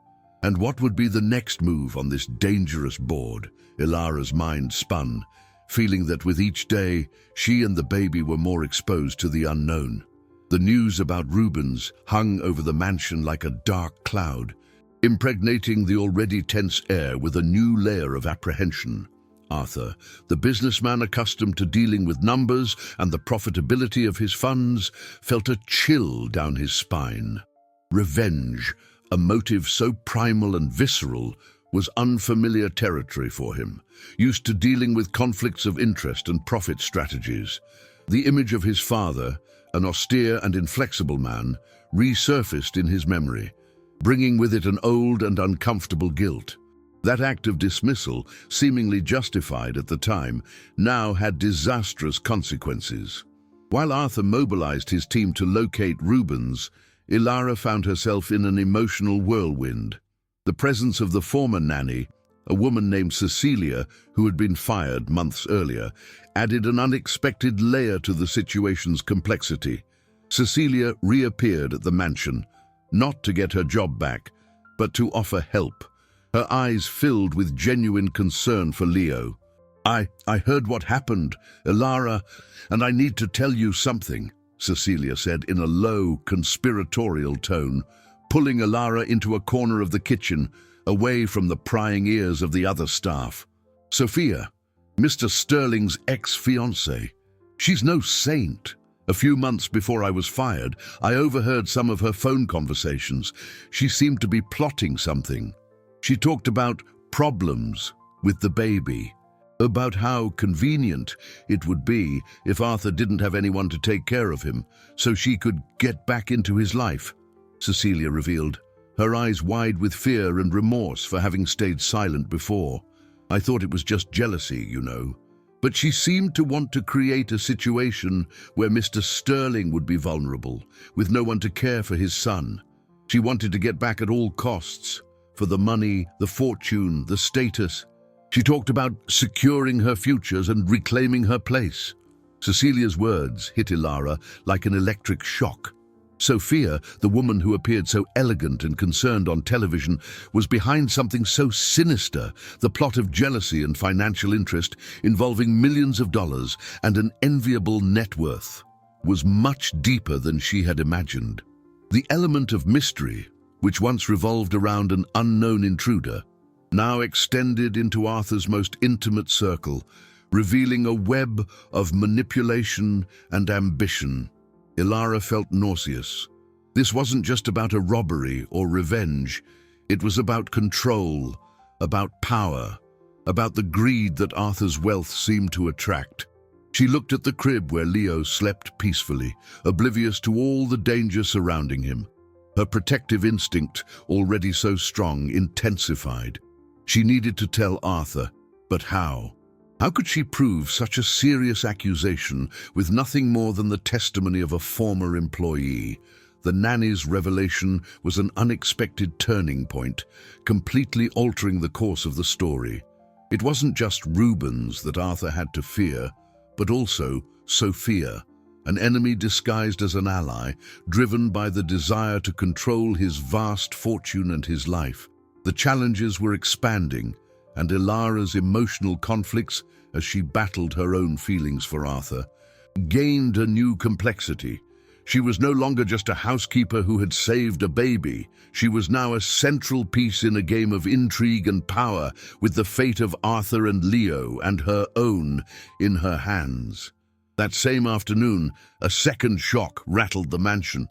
And what would be the next move on this dangerous board? Ilara's mind spun, feeling that with each day, she and the baby were more exposed to the unknown. The news about Rubens hung over the mansion like a dark cloud, impregnating the already tense air with a new layer of apprehension. Arthur, the businessman accustomed to dealing with numbers and the profitability of his funds, felt a chill down his spine. Revenge, a motive so primal and visceral, was unfamiliar territory for him, used to dealing with conflicts of interest and profit strategies. The image of his father, an austere and inflexible man, resurfaced in his memory, bringing with it an old and uncomfortable guilt. That act of dismissal, seemingly justified at the time, now had disastrous consequences. While Arthur mobilized his team to locate Rubens, Ilara found herself in an emotional whirlwind. The presence of the former nanny, a woman named Cecilia, who had been fired months earlier, added an unexpected layer to the situation's complexity. Cecilia reappeared at the mansion, not to get her job back, but to offer help. Her eyes filled with genuine concern for Leo. I heard what happened, Ilara, and I need to tell you something," Cecilia said in a low, conspiratorial tone, pulling Ilara into a corner of the kitchen, away from the prying ears of the other staff. "Sophia, Mr. Sterling's ex-fiancée. She's no saint. A few months before I was fired, I overheard some of her phone conversations. She seemed to be plotting something. She talked about problems with the baby, about how convenient it would be if Arthur didn't have anyone to take care of him, so she could get back into his life," Cecilia revealed, her eyes wide with fear and remorse for having stayed silent before. "I thought it was just jealousy, you know. But she seemed to want to create a situation where Mr. Sterling would be vulnerable, with no one to care for his son. She wanted to get back at all costs, for the money, the fortune, the status. She talked about securing her futures and reclaiming her place." Cecilia's words hit Ilara like an electric shock. Sophia, the woman who appeared so elegant and concerned on television, was behind something so sinister, the plot of jealousy and financial interest involving millions of dollars and an enviable net worth, was much deeper than she had imagined. The element of mystery, which once revolved around an unknown intruder, now extended into Arthur's most intimate circle, revealing a web of manipulation and ambition. Ilara felt nauseous. This wasn't just about a robbery or revenge. It was about control, about power, about the greed that Arthur's wealth seemed to attract. She looked at the crib where Leo slept peacefully, oblivious to all the danger surrounding him. Her protective instinct, already so strong, intensified. She needed to tell Arthur, but how? How could she prove such a serious accusation with nothing more than the testimony of a former employee? The nanny's revelation was an unexpected turning point, completely altering the course of the story. It wasn't just Rubens that Arthur had to fear, but also Sophia, an enemy disguised as an ally, driven by the desire to control his vast fortune and his life. The challenges were expanding, and Ilara's emotional conflicts, as she battled her own feelings for Arthur, gained a new complexity. She was no longer just a housekeeper who had saved a baby. She was now a central piece in a game of intrigue and power, with the fate of Arthur and Leo and her own in her hands. That same afternoon, a second shock rattled the mansion.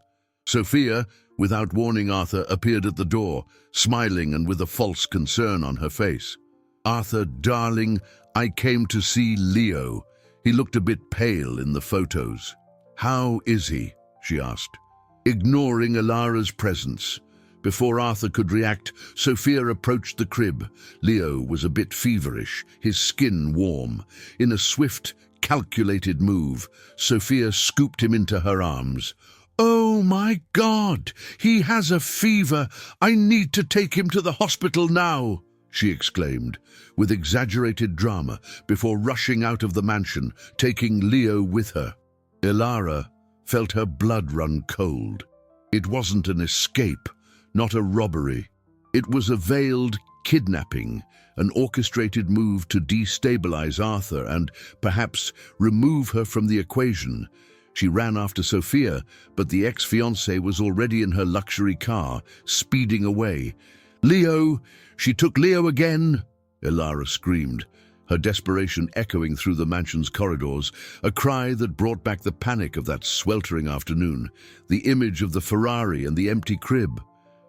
Sophia, without warning Arthur, appeared at the door, smiling and with a false concern on her face. "Arthur, darling, I came to see Leo. He looked a bit pale in the photos." "How is he?" she asked, ignoring Ilara's presence. Before Arthur could react, Sophia approached the crib. Leo was a bit feverish, his skin warm. In a swift, calculated move, Sophia scooped him into her arms. "Oh my God! He has a fever! I need to take him to the hospital now!" she exclaimed, with exaggerated drama, before rushing out of the mansion, taking Leo with her. Ilara felt her blood run cold. It wasn't an escape, not a robbery. It was a veiled kidnapping, an orchestrated move to destabilize Arthur and, perhaps, remove her from the equation. She ran after Sophia, but the ex-fiancé was already in her luxury car, speeding away. "Leo! She took Leo again!" Ilara screamed, her desperation echoing through the mansion's corridors, a cry that brought back the panic of that sweltering afternoon, the image of the Ferrari and the empty crib.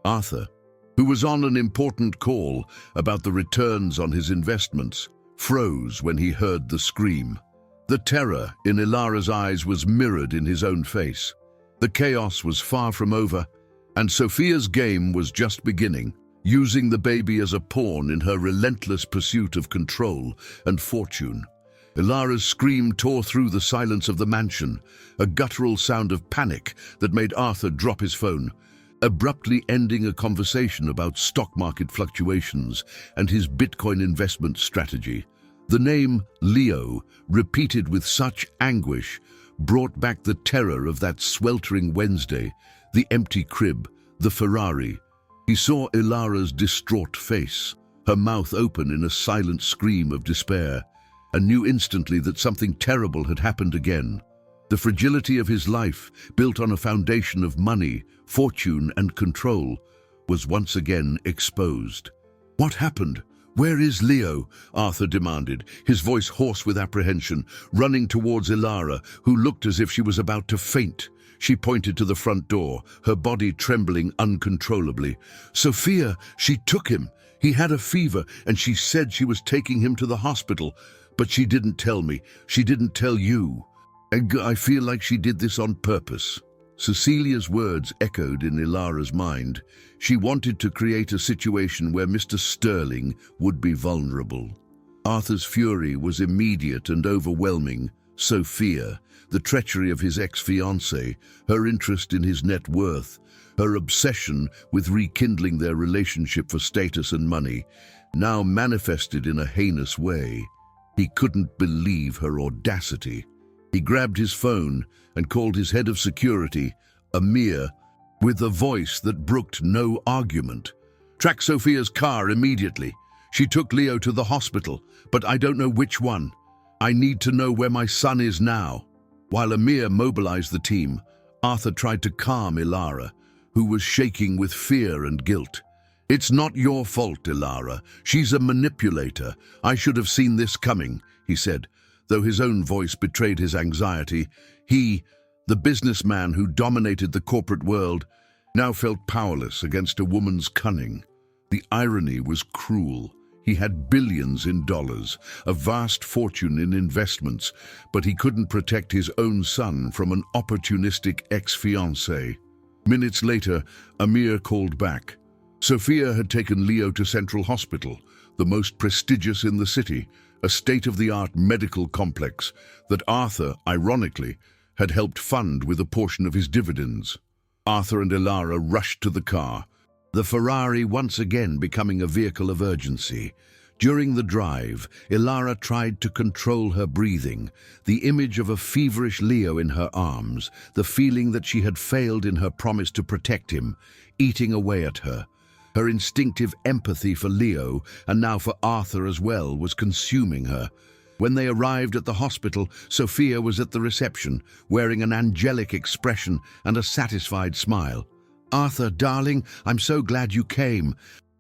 Arthur, who was on an important call about the returns on his investments, froze when he heard the scream. The terror in Ilara's eyes was mirrored in his own face. The chaos was far from over, and Sophia's game was just beginning, using the baby as a pawn in her relentless pursuit of control and fortune. Ilara's scream tore through the silence of the mansion, a guttural sound of panic that made Arthur drop his phone, abruptly ending a conversation about stock market fluctuations and his Bitcoin investment strategy. The name Leo, repeated with such anguish, brought back the terror of that sweltering Wednesday, the empty crib, the Ferrari. He saw Ilara's distraught face, her mouth open in a silent scream of despair, and knew instantly that something terrible had happened again. The fragility of his life, built on a foundation of money, fortune, and control, was once again exposed. "What happened? Where is Leo?" Arthur demanded, his voice hoarse with apprehension, running towards Ilara, who looked as if she was about to faint. She pointed to the front door, her body trembling uncontrollably. "Sophia, she took him. He had a fever, and she said she was taking him to the hospital. But she didn't tell me. She didn't tell you. I feel like she did this on purpose." Cecilia's words echoed in Ilara's mind. She wanted to create a situation where Mr. Sterling would be vulnerable. Arthur's fury was immediate and overwhelming. Sophia, the treachery of his ex-fiancée, her interest in his net worth, her obsession with rekindling their relationship for status and money, now manifested in a heinous way. He couldn't believe her audacity. He grabbed his phone and called his head of security, Amir, with a voice that brooked no argument. "Track Sophia's car immediately. She took Leo to the hospital, but I don't know which one. I need to know where my son is now." While Amir mobilized the team, Arthur tried to calm Ilara, who was shaking with fear and guilt. "It's not your fault, Ilara. She's a manipulator. I should have seen this coming," he said, though his own voice betrayed his anxiety. He, the businessman who dominated the corporate world, now felt powerless against a woman's cunning. The irony was cruel. He had billions in dollars, a vast fortune in investments, but he couldn't protect his own son from an opportunistic ex-fiancée. Minutes later, Amir called back. Sophia had taken Leo to Central Hospital, the most prestigious in the city, a state-of-the-art medical complex that Arthur, ironically, had helped fund with a portion of his dividends. Arthur and Ilara rushed to the car, the Ferrari once again becoming a vehicle of urgency. During the drive, Ilara tried to control her breathing, the image of a feverish Leo in her arms, the feeling that she had failed in her promise to protect him, eating away at her. Her instinctive empathy for Leo, and now for Arthur as well, was consuming her. When they arrived at the hospital, Sophia was at the reception, wearing an angelic expression and a satisfied smile. "Arthur, darling, I'm so glad you came.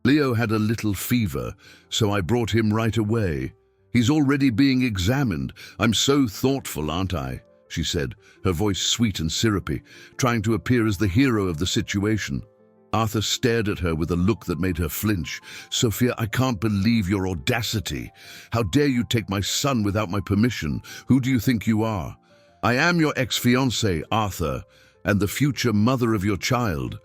Leo had a little fever, so I brought him right away. He's already being examined. I'm so thoughtful, aren't I?" she said, her voice sweet and syrupy, trying to appear as the hero of the situation. Arthur stared at her with a look that made her flinch. "Sophia, I can't believe your audacity. How dare you take my son without my permission? Who do you think you are?" "I am your ex-fiancé, Arthur, and the future mother of your child.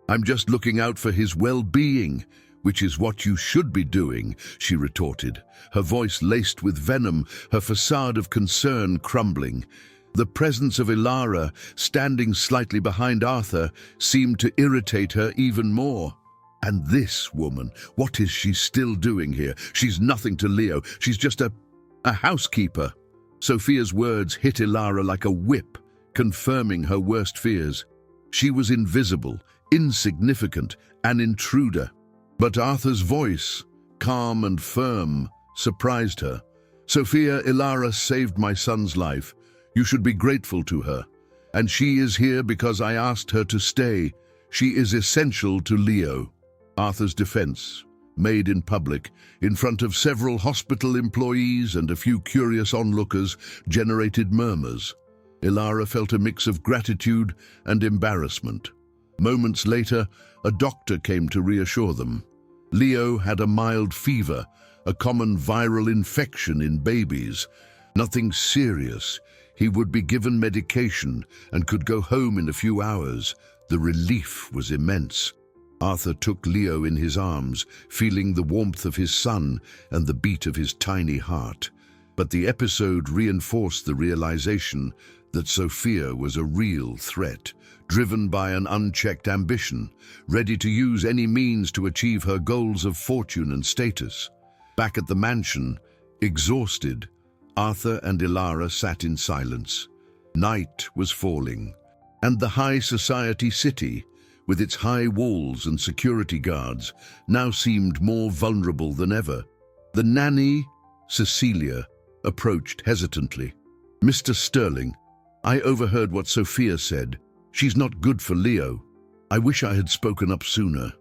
I'm just looking out for his well-being, which is what you should be doing," she retorted, her voice laced with venom, her facade of concern crumbling. The presence of Ilara, standing slightly behind Arthur, seemed to irritate her even more. And this woman, what is she still doing here? She's nothing to Leo. She's just a housekeeper. Sophia's words hit Ilara like a whip, confirming her worst fears. She was invisible, insignificant, an intruder. But Arthur's voice, calm and firm, surprised her. "Sophia, Ilara saved my son's life. You should be grateful to her. And she is here because I asked her to stay. She is essential to Leo." Arthur's defense, made in public, in front of several hospital employees and a few curious onlookers, generated murmurs. Ilara felt a mix of gratitude and embarrassment. Moments later, a doctor came to reassure them. Leo had a mild fever, a common viral infection in babies. Nothing serious. He would be given medication and could go home in a few hours. The relief was immense. Arthur took Leo in his arms, feeling the warmth of his son and the beat of his tiny heart. But the episode reinforced the realization that Sophia was a real threat, driven by an unchecked ambition, ready to use any means to achieve her goals of fortune and status. Back at the mansion, exhausted, Arthur and Ilara sat in silence. Night was falling, and the high society city, with its high walls and security guards, now seemed more vulnerable than ever. The nanny, Cecilia, approached hesitantly. "Mr. Sterling, I overheard what Sophia said. She's not good for Leo. I wish I had spoken up sooner."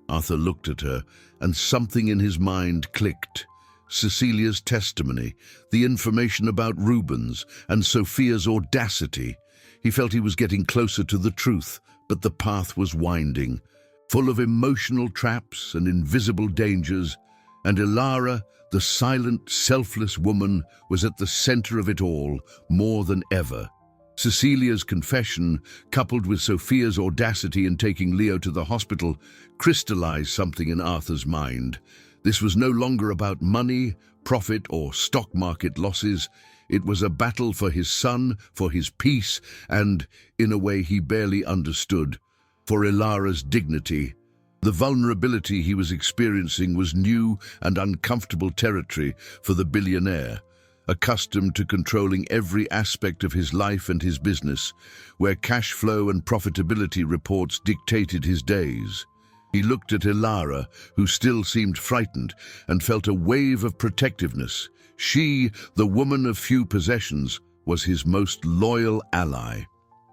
Arthur looked at her, and something in his mind clicked. Cecilia's testimony, the information about Rubens, and Sophia's audacity. He felt he was getting closer to the truth, but the path was winding, full of emotional traps and invisible dangers, and Ilara, the silent, selfless woman, was at the center of it all, more than ever. Cecilia's confession, coupled with Sophia's audacity in taking Leo to the hospital, crystallized something in Arthur's mind. This was no longer about money, profit, or stock market losses. It was a battle for his son, for his peace, and, in a way he barely understood, for Ilara's dignity. The vulnerability he was experiencing was new and uncomfortable territory for the billionaire, accustomed to controlling every aspect of his life and his business, where cash flow and profitability reports dictated his days. He looked at Ilara, who still seemed frightened, and felt a wave of protectiveness. She, the woman of few possessions, was his most loyal ally.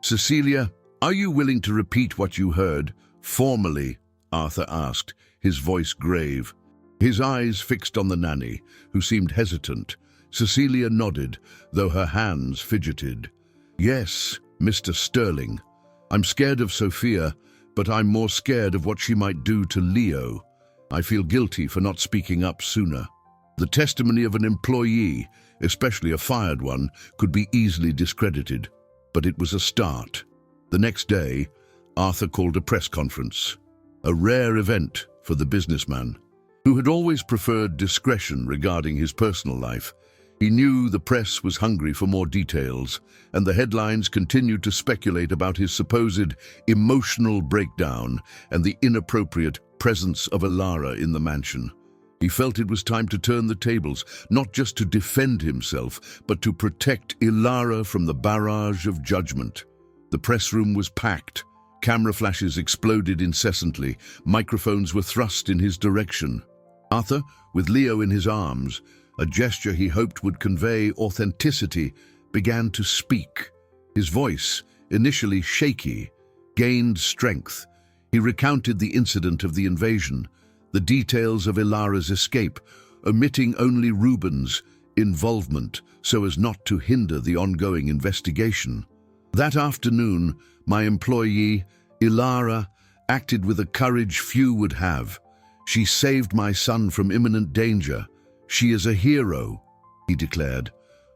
"Cecilia, are you willing to repeat what you heard, formally?" Arthur asked, his voice grave. His eyes fixed on the nanny, who seemed hesitant. Cecilia nodded, though her hands fidgeted. "Yes, Mr. Sterling. I'm scared of Sophia, but I'm more scared of what she might do to Leo. I feel guilty for not speaking up sooner." The testimony of an employee, especially a fired one, could be easily discredited, but it was a start. The next day, Arthur called a press conference, a rare event for the businessman, who had always preferred discretion regarding his personal life. He knew the press was hungry for more details, and the headlines continued to speculate about his supposed emotional breakdown and the inappropriate presence of Ilara in the mansion. He felt it was time to turn the tables, not just to defend himself, but to protect Ilara from the barrage of judgment. The press room was packed. Camera flashes exploded incessantly. Microphones were thrust in his direction. Arthur, with Leo in his arms, a gesture he hoped would convey authenticity, began to speak. His voice, initially shaky, gained strength. He recounted the incident of the invasion, the details of Ilara's escape, omitting only Ruben's involvement so as not to hinder the ongoing investigation. That afternoon, my employee, Ilara, acted with a courage few would have. She saved my son from imminent danger. She is a hero, he declared,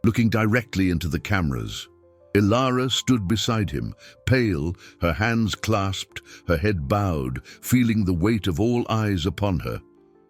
looking directly into the cameras. Ilara stood beside him, pale, her hands clasped, her head bowed, feeling the weight of all eyes upon her.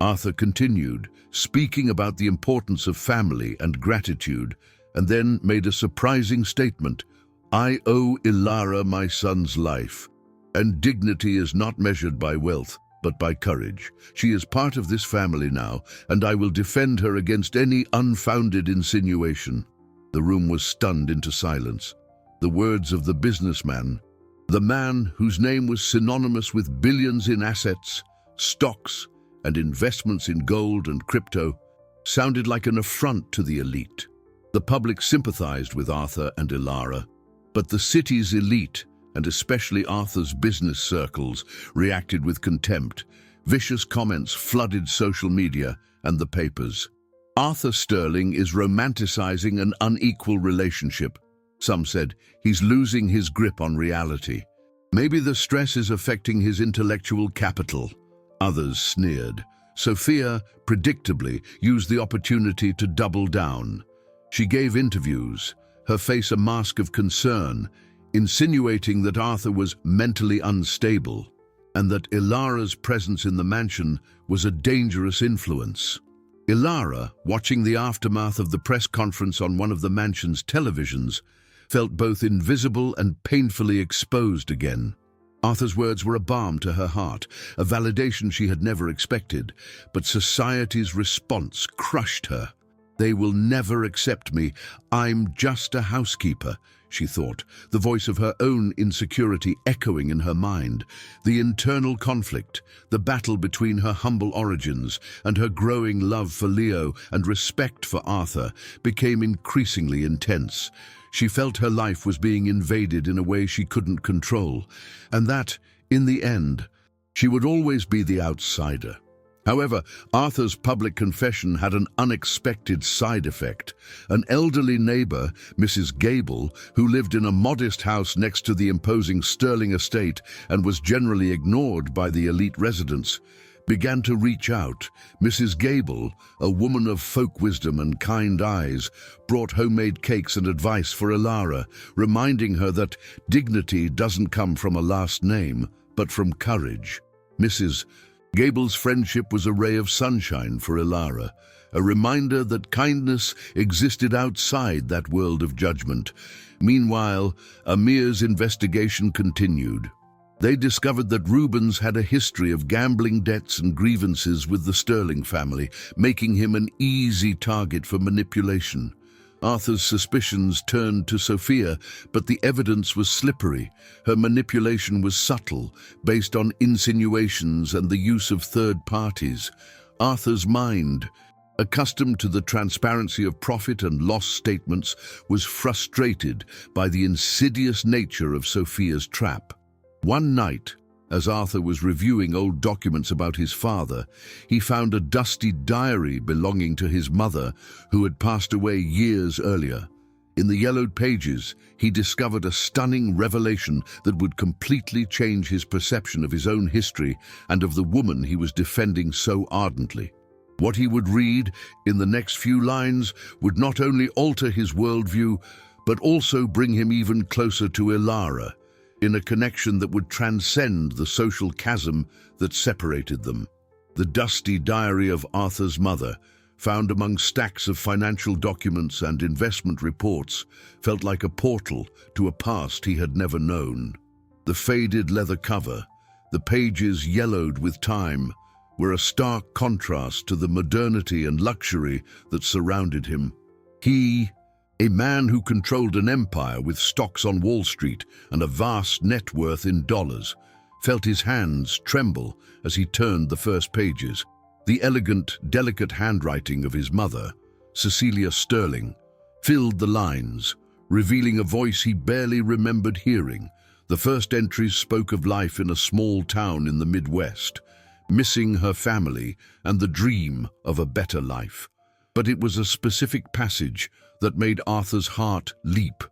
Arthur continued, speaking about the importance of family and gratitude, and then made a surprising statement. I owe Ilara my son's life, and dignity is not measured by wealth, but by courage. She is part of this family now, and I will defend her against any unfounded insinuation. The room was stunned into silence. The words of the businessman, the man whose name was synonymous with billions in assets, stocks, and investments in gold and crypto, sounded like an affront to the elite. The public sympathized with Arthur and Ilara, but the city's elite, and especially Arthur's business circles, reacted with contempt. Vicious comments flooded social media and the papers. Arthur Sterling is romanticizing an unequal relationship. Some said he's losing his grip on reality. Maybe the stress is affecting his intellectual capital. Others sneered. Sophia, predictably, used the opportunity to double down. She gave interviews, her face a mask of concern, insinuating that Arthur was mentally unstable and that Ilara's presence in the mansion was a dangerous influence. Ilara, watching the aftermath of the press conference on one of the mansion's televisions, felt both invisible and painfully exposed again. Arthur's words were a balm to her heart, a validation she had never expected, but society's response crushed her. They will never accept me. I'm just a housekeeper, she thought, the voice of her own insecurity echoing in her mind. The internal conflict, the battle between her humble origins and her growing love for Leo and respect for Arthur, became increasingly intense. She felt her life was being invaded in a way she couldn't control, and that, in the end, she would always be the outsider. However, Arthur's public confession had an unexpected side effect. An elderly neighbor, Mrs. Gable, who lived in a modest house next to the imposing Sterling estate and was generally ignored by the elite residents, began to reach out. Mrs. Gable, a woman of folk wisdom and kind eyes, brought homemade cakes and advice for Ilara, reminding her that dignity doesn't come from a last name, but from courage. Mrs. Gable's friendship was a ray of sunshine for Ilara, a reminder that kindness existed outside that world of judgment. Meanwhile, Amir's investigation continued. They discovered that Rubens had a history of gambling debts and grievances with the Sterling family, making him an easy target for manipulation. Arthur's suspicions turned to Sophia, but the evidence was slippery. Her manipulation was subtle, based on insinuations and the use of third parties. Arthur's mind, accustomed to the transparency of profit and loss statements, was frustrated by the insidious nature of Sophia's trap. One night, as Arthur was reviewing old documents about his father, he found a dusty diary belonging to his mother, who had passed away years earlier. In the yellowed pages, he discovered a stunning revelation that would completely change his perception of his own history and of the woman he was defending so ardently. What he would read in the next few lines would not only alter his worldview, but also bring him even closer to Ilara. in a connection that would transcend the social chasm that separated them. The dusty diary of Arthur's mother, found among stacks of financial documents and investment reports, felt like a portal to a past he had never known. The faded leather cover, the pages yellowed with time, were a stark contrast to the modernity and luxury that surrounded him. He, a man who controlled an empire with stocks on Wall Street and a vast net worth in dollars, felt his hands tremble as he turned the first pages. The elegant, delicate handwriting of his mother, Cecilia Sterling, filled the lines, revealing a voice he barely remembered hearing. The first entries spoke of life in a small town in the Midwest, missing her family and the dream of a better life. But it was a specific passage that made Arthur's heart leap.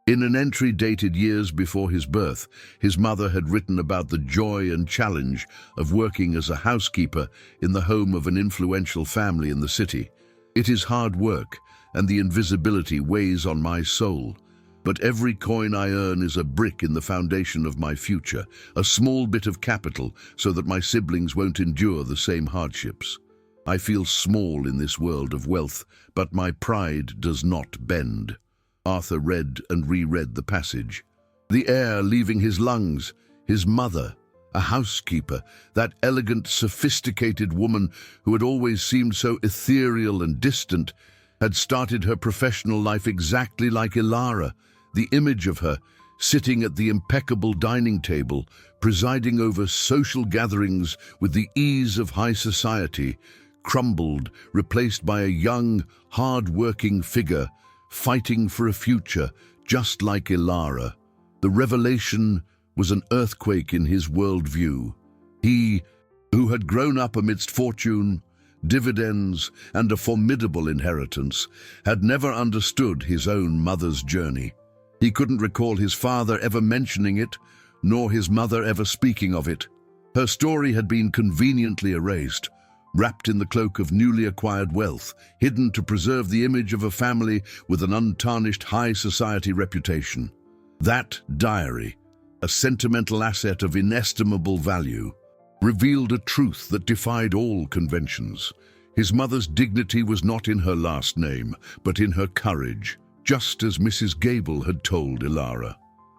In an entry dated years before his birth, his mother had written about the joy and challenge of working as a housekeeper in the home of an influential family in the city. "It is hard work, and the invisibility weighs on my soul. But every coin I earn is a brick in the foundation of my future, a small bit of capital so that my siblings won't endure the same hardships. I feel small in this world of wealth, but my pride does not bend." Arthur read and reread the passage. The air leaving his lungs, his mother, a housekeeper, that elegant, sophisticated woman who had always seemed so ethereal and distant, had started her professional life exactly like Ilara. The image of her, sitting at the impeccable dining table, presiding over social gatherings with the ease of high society, crumbled, replaced by a young, hard-working figure, fighting for a future just like Ilara. The revelation was an earthquake in his worldview. He, who had grown up amidst fortune, dividends, and a formidable inheritance, had never understood his own mother's journey. He couldn't recall his father ever mentioning it, nor his mother ever speaking of it. Her story had been conveniently erased, wrapped in the cloak of newly acquired wealth, hidden to preserve the image of a family with an untarnished high society reputation. That diary, a sentimental asset of inestimable value, revealed a truth that defied all conventions. His mother's dignity was not in her last name, but in her courage, just as Mrs. Gable had told Ilara.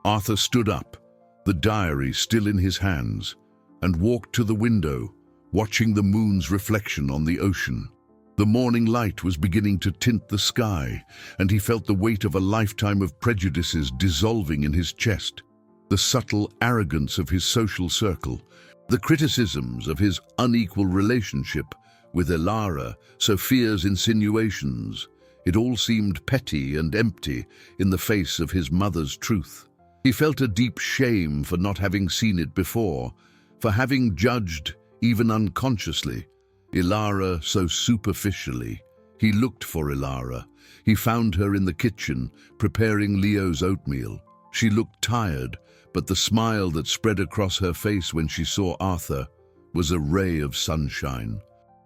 Arthur stood up, the diary still in his hands, and walked to the window, watching the moon's reflection on the ocean. The morning light was beginning to tint the sky, and he felt the weight of a lifetime of prejudices dissolving in his chest. The subtle arrogance of his social circle, the criticisms of his unequal relationship with Ilara, Sophia's insinuations, it all seemed petty and empty in the face of his mother's truth. He felt a deep shame for not having seen it before, for having judged, even unconsciously, Ilara so superficially. He looked for Ilara. He found her in the kitchen, preparing Leo's oatmeal. She looked tired, but the smile that spread across her face when she saw Arthur was a ray of sunshine.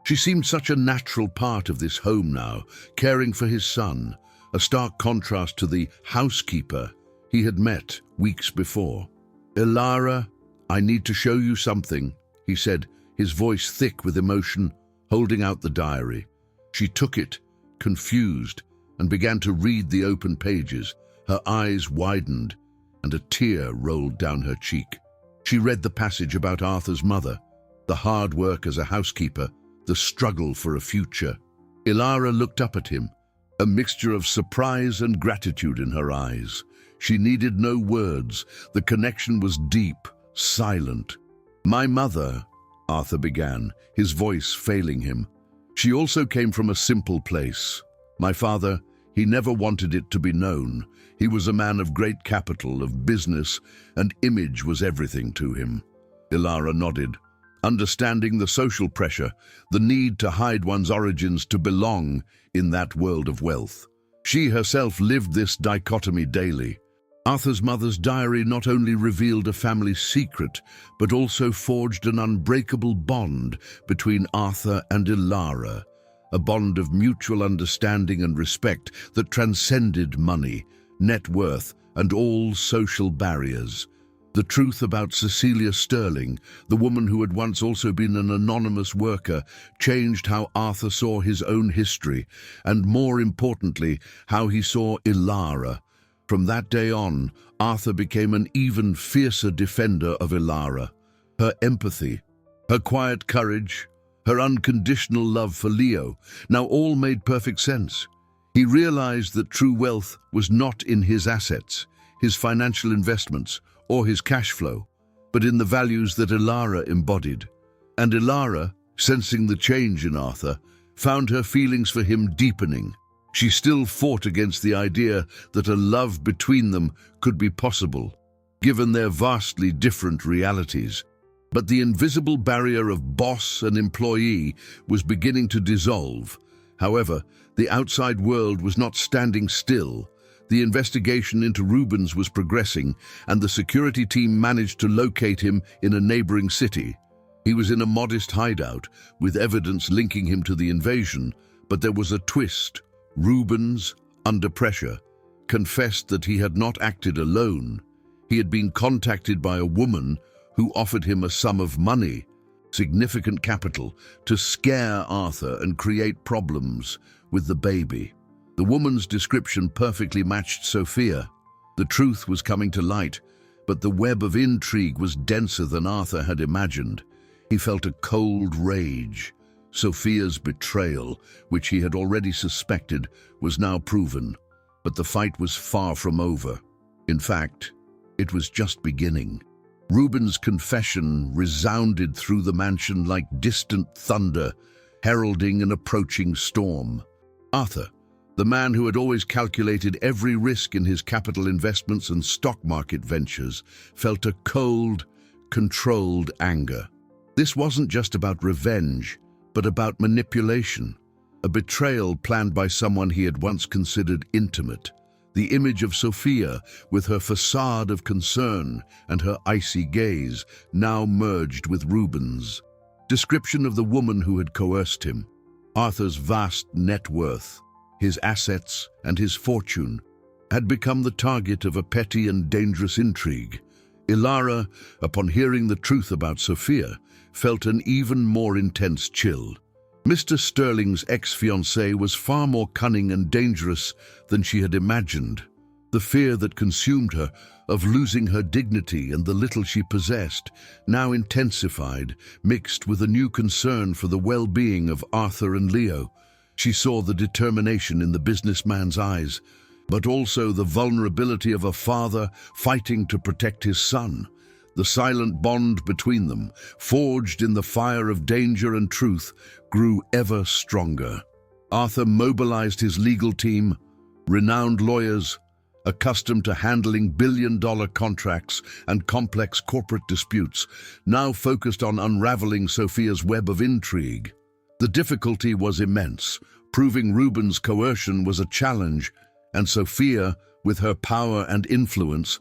She seemed such a natural part of this home now, caring for his son, a stark contrast to the housekeeper he had met weeks before. "Ilara, I need to show you something," he said, his voice thick with emotion, holding out the diary. She took it, confused, and began to read the open pages. Her eyes widened, and a tear rolled down her cheek. She read the passage about Arthur's mother, the hard work as a housekeeper, the struggle for a future. Ilara looked up at him, a mixture of surprise and gratitude in her eyes. She needed no words. The connection was deep, silent. "My mother," Arthur began, his voice failing him. "She also came from a simple place. My father, he never wanted it to be known. He was a man of great capital, of business, and image was everything to him." Ilara nodded, understanding the social pressure, the need to hide one's origins to belong in that world of wealth. She herself lived this dichotomy daily. Arthur's mother's diary not only revealed a family secret, but also forged an unbreakable bond between Arthur and Ilara, a bond of mutual understanding and respect that transcended money, net worth, and all social barriers. The truth about Cecilia Sterling, the woman who had once also been an anonymous worker, changed how Arthur saw his own history, and more importantly, how he saw Ilara. From that day on, Arthur became an even fiercer defender of Ilara. Her empathy, her quiet courage, her unconditional love for Leo, now all made perfect sense. He realized that true wealth was not in his assets, his financial investments, or his cash flow, but in the values that Ilara embodied. And Ilara, sensing the change in Arthur, found her feelings for him deepening. She still fought against the idea that a love between them could be possible, given their vastly different realities. But the invisible barrier of boss and employee was beginning to dissolve. However, the outside world was not standing still. The investigation into Rubens was progressing, and the security team managed to locate him in a neighboring city. He was in a modest hideout, with evidence linking him to the invasion, but there was a twist. Rubens, under pressure, confessed that he had not acted alone. He had been contacted by a woman who offered him a sum of money, significant capital, to scare Arthur and create problems with the baby. The woman's description perfectly matched Sophia. The truth was coming to light, but the web of intrigue was denser than Arthur had imagined. He felt a cold rage. Sophia's betrayal, which he had already suspected, was now proven, but the fight was far from over. In fact, it was just beginning. Rubens' confession resounded through the mansion like distant thunder, heralding an approaching storm. Arthur, the man who had always calculated every risk in his capital investments and stock market ventures, felt a cold, controlled anger. This wasn't just about revenge, but about manipulation, a betrayal planned by someone he had once considered intimate. The image of Sophia, with her facade of concern and her icy gaze, now merged with Rubens' description of the woman who had coerced him. Arthur's vast net worth, his assets and his fortune, had become the target of a petty and dangerous intrigue. Ilara, upon hearing the truth about Sophia, felt an even more intense chill. Mr. Sterling's ex-fiancée was far more cunning and dangerous than she had imagined. The fear that consumed her of losing her dignity and the little she possessed now intensified, mixed with a new concern for the well-being of Arthur and Leo. She saw the determination in the businessman's eyes, but also the vulnerability of a father fighting to protect his son. The silent bond between them, forged in the fire of danger and truth, grew ever stronger. Arthur mobilized his legal team, renowned lawyers, accustomed to handling billion-dollar contracts and complex corporate disputes, now focused on unraveling Sophia's web of intrigue. The difficulty was immense. Proving Rubens' coercion was a challenge, and Sophia, with her power and influence,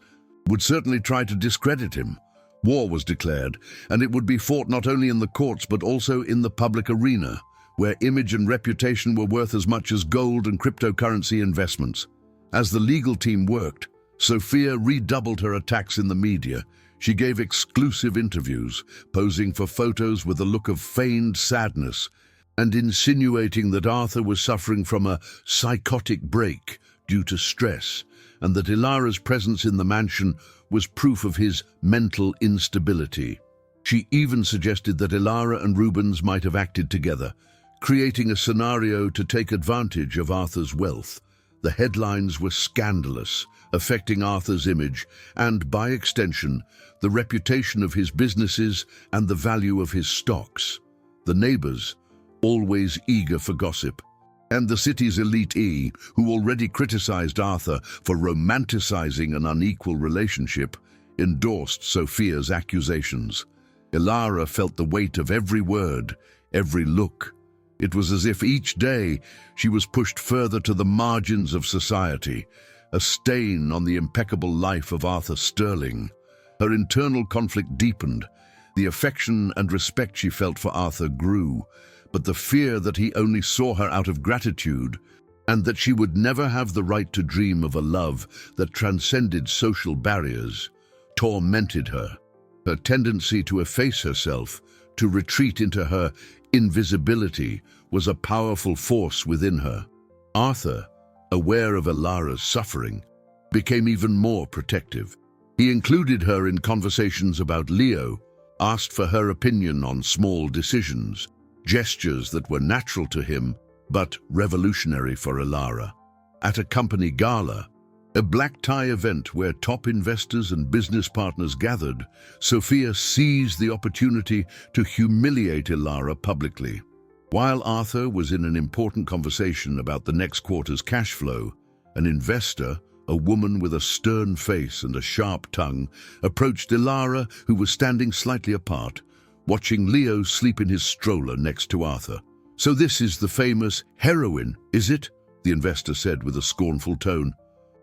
would certainly try to discredit him. War was declared, and it would be fought not only in the courts but also in the public arena, where image and reputation were worth as much as gold and cryptocurrency investments. As the legal team worked, Sophia redoubled her attacks in the media. She gave exclusive interviews, posing for photos with a look of feigned sadness, and insinuating that Arthur was suffering from a psychotic break due to stress, and that Ilara's presence in the mansion was proof of his mental instability. She even suggested that Ilara and Rubens might have acted together, creating a scenario to take advantage of Arthur's wealth. The headlines were scandalous, affecting Arthur's image and, by extension, the reputation of his businesses and the value of his stocks. The neighbors, always eager for gossip, and the city's elite, who already criticized Arthur for romanticizing an unequal relationship, endorsed Sophia's accusations. Ilara felt the weight of every word, every look. It was as if each day she was pushed further to the margins of society, a stain on the impeccable life of Arthur Sterling. Her internal conflict deepened. The affection and respect she felt for Arthur grew, but the fear that he only saw her out of gratitude, and that she would never have the right to dream of a love that transcended social barriers, tormented her. Her tendency to efface herself, to retreat into her invisibility, was a powerful force within her. Arthur, aware of Ilara's suffering, became even more protective. He included her in conversations about Leo, asked for her opinion on small decisions, gestures that were natural to him but revolutionary for Ilara. At a company gala, a black tie event where top investors and business partners gathered, Sophia seized the opportunity to humiliate Ilara publicly. While Arthur was in an important conversation about the next quarter's cash flow, an investor, a woman with a stern face and a sharp tongue, approached Ilara, who was standing slightly apart, watching Leo sleep in his stroller next to Arthur. "So this is the famous heroine, is it?" the investor said with a scornful tone,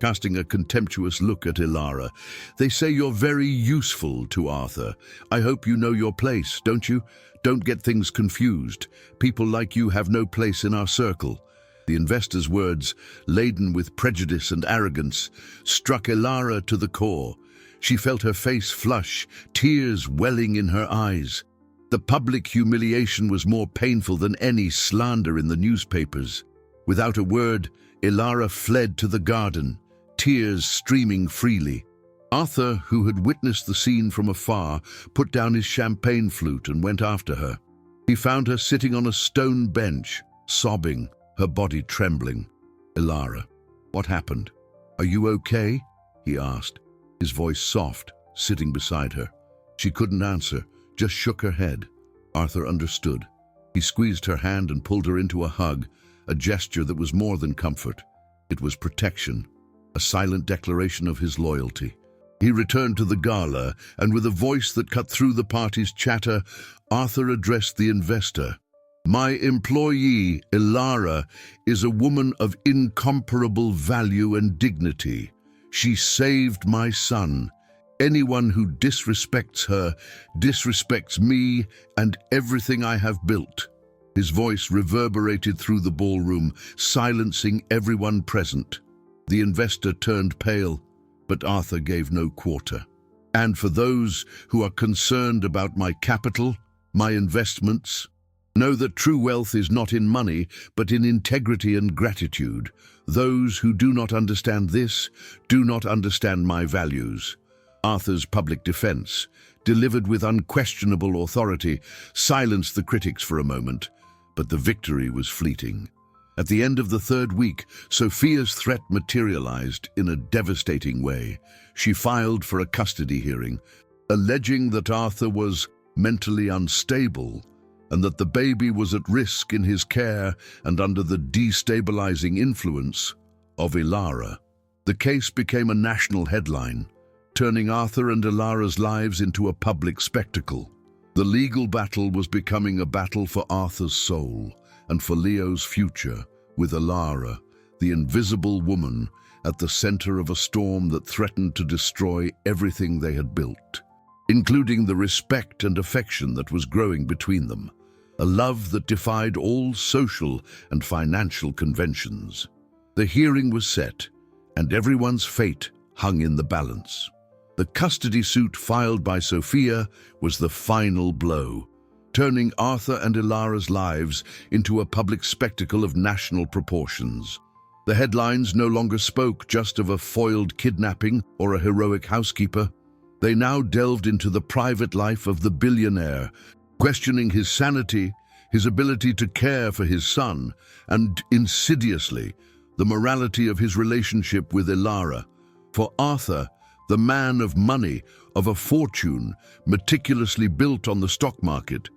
casting a contemptuous look at Ilara. "They say you're very useful to Arthur. I hope you know your place, don't you? Don't get things confused. People like you have no place in our circle." The investor's words, laden with prejudice and arrogance, struck Ilara to the core. She felt her face flush, tears welling in her eyes. The public humiliation was more painful than any slander in the newspapers. Without a word, Ilara fled to the garden, tears streaming freely. Arthur, who had witnessed the scene from afar, put down his champagne flute and went after her. He found her sitting on a stone bench, sobbing, her body trembling. "Ilara, what happened? Are you okay?" he asked, his voice soft, sitting beside her. She couldn't answer, just shook her head. Arthur understood. He squeezed her hand and pulled her into a hug, a gesture that was more than comfort. It was protection, a silent declaration of his loyalty. He returned to the gala, and with a voice that cut through the party's chatter, Arthur addressed the investor. "My employee, Ilara, is a woman of incomparable value and dignity. She saved my son. Anyone who disrespects her disrespects me and everything I have built." His voice reverberated through the ballroom, silencing everyone present. The investor turned pale, but Arthur gave no quarter. "And for those who are concerned about my capital, my investments, know that true wealth is not in money, but in integrity and gratitude. Those who do not understand this do not understand my values." Arthur's public defense, delivered with unquestionable authority, silenced the critics for a moment, but the victory was fleeting. At the end of the third week, Sophia's threat materialized in a devastating way. She filed for a custody hearing, alleging that Arthur was mentally unstable and that the baby was at risk in his care and under the destabilizing influence of Ilara. The case became a national headline, turning Arthur and Ilara's lives into a public spectacle. The legal battle was becoming a battle for Arthur's soul and for Leo's future, with Ilara, the invisible woman, at the center of a storm that threatened to destroy everything they had built, including the respect and affection that was growing between them, a love that defied all social and financial conventions. The hearing was set, and everyone's fate hung in the balance. The custody suit filed by Sophia was the final blow, turning Arthur and Ilara's lives into a public spectacle of national proportions. The headlines no longer spoke just of a foiled kidnapping or a heroic housekeeper. They now delved into the private life of the billionaire, questioning his sanity, his ability to care for his son, and, insidiously, the morality of his relationship with Ilara. For Arthur, the man of money, of a fortune, meticulously built on the stock market,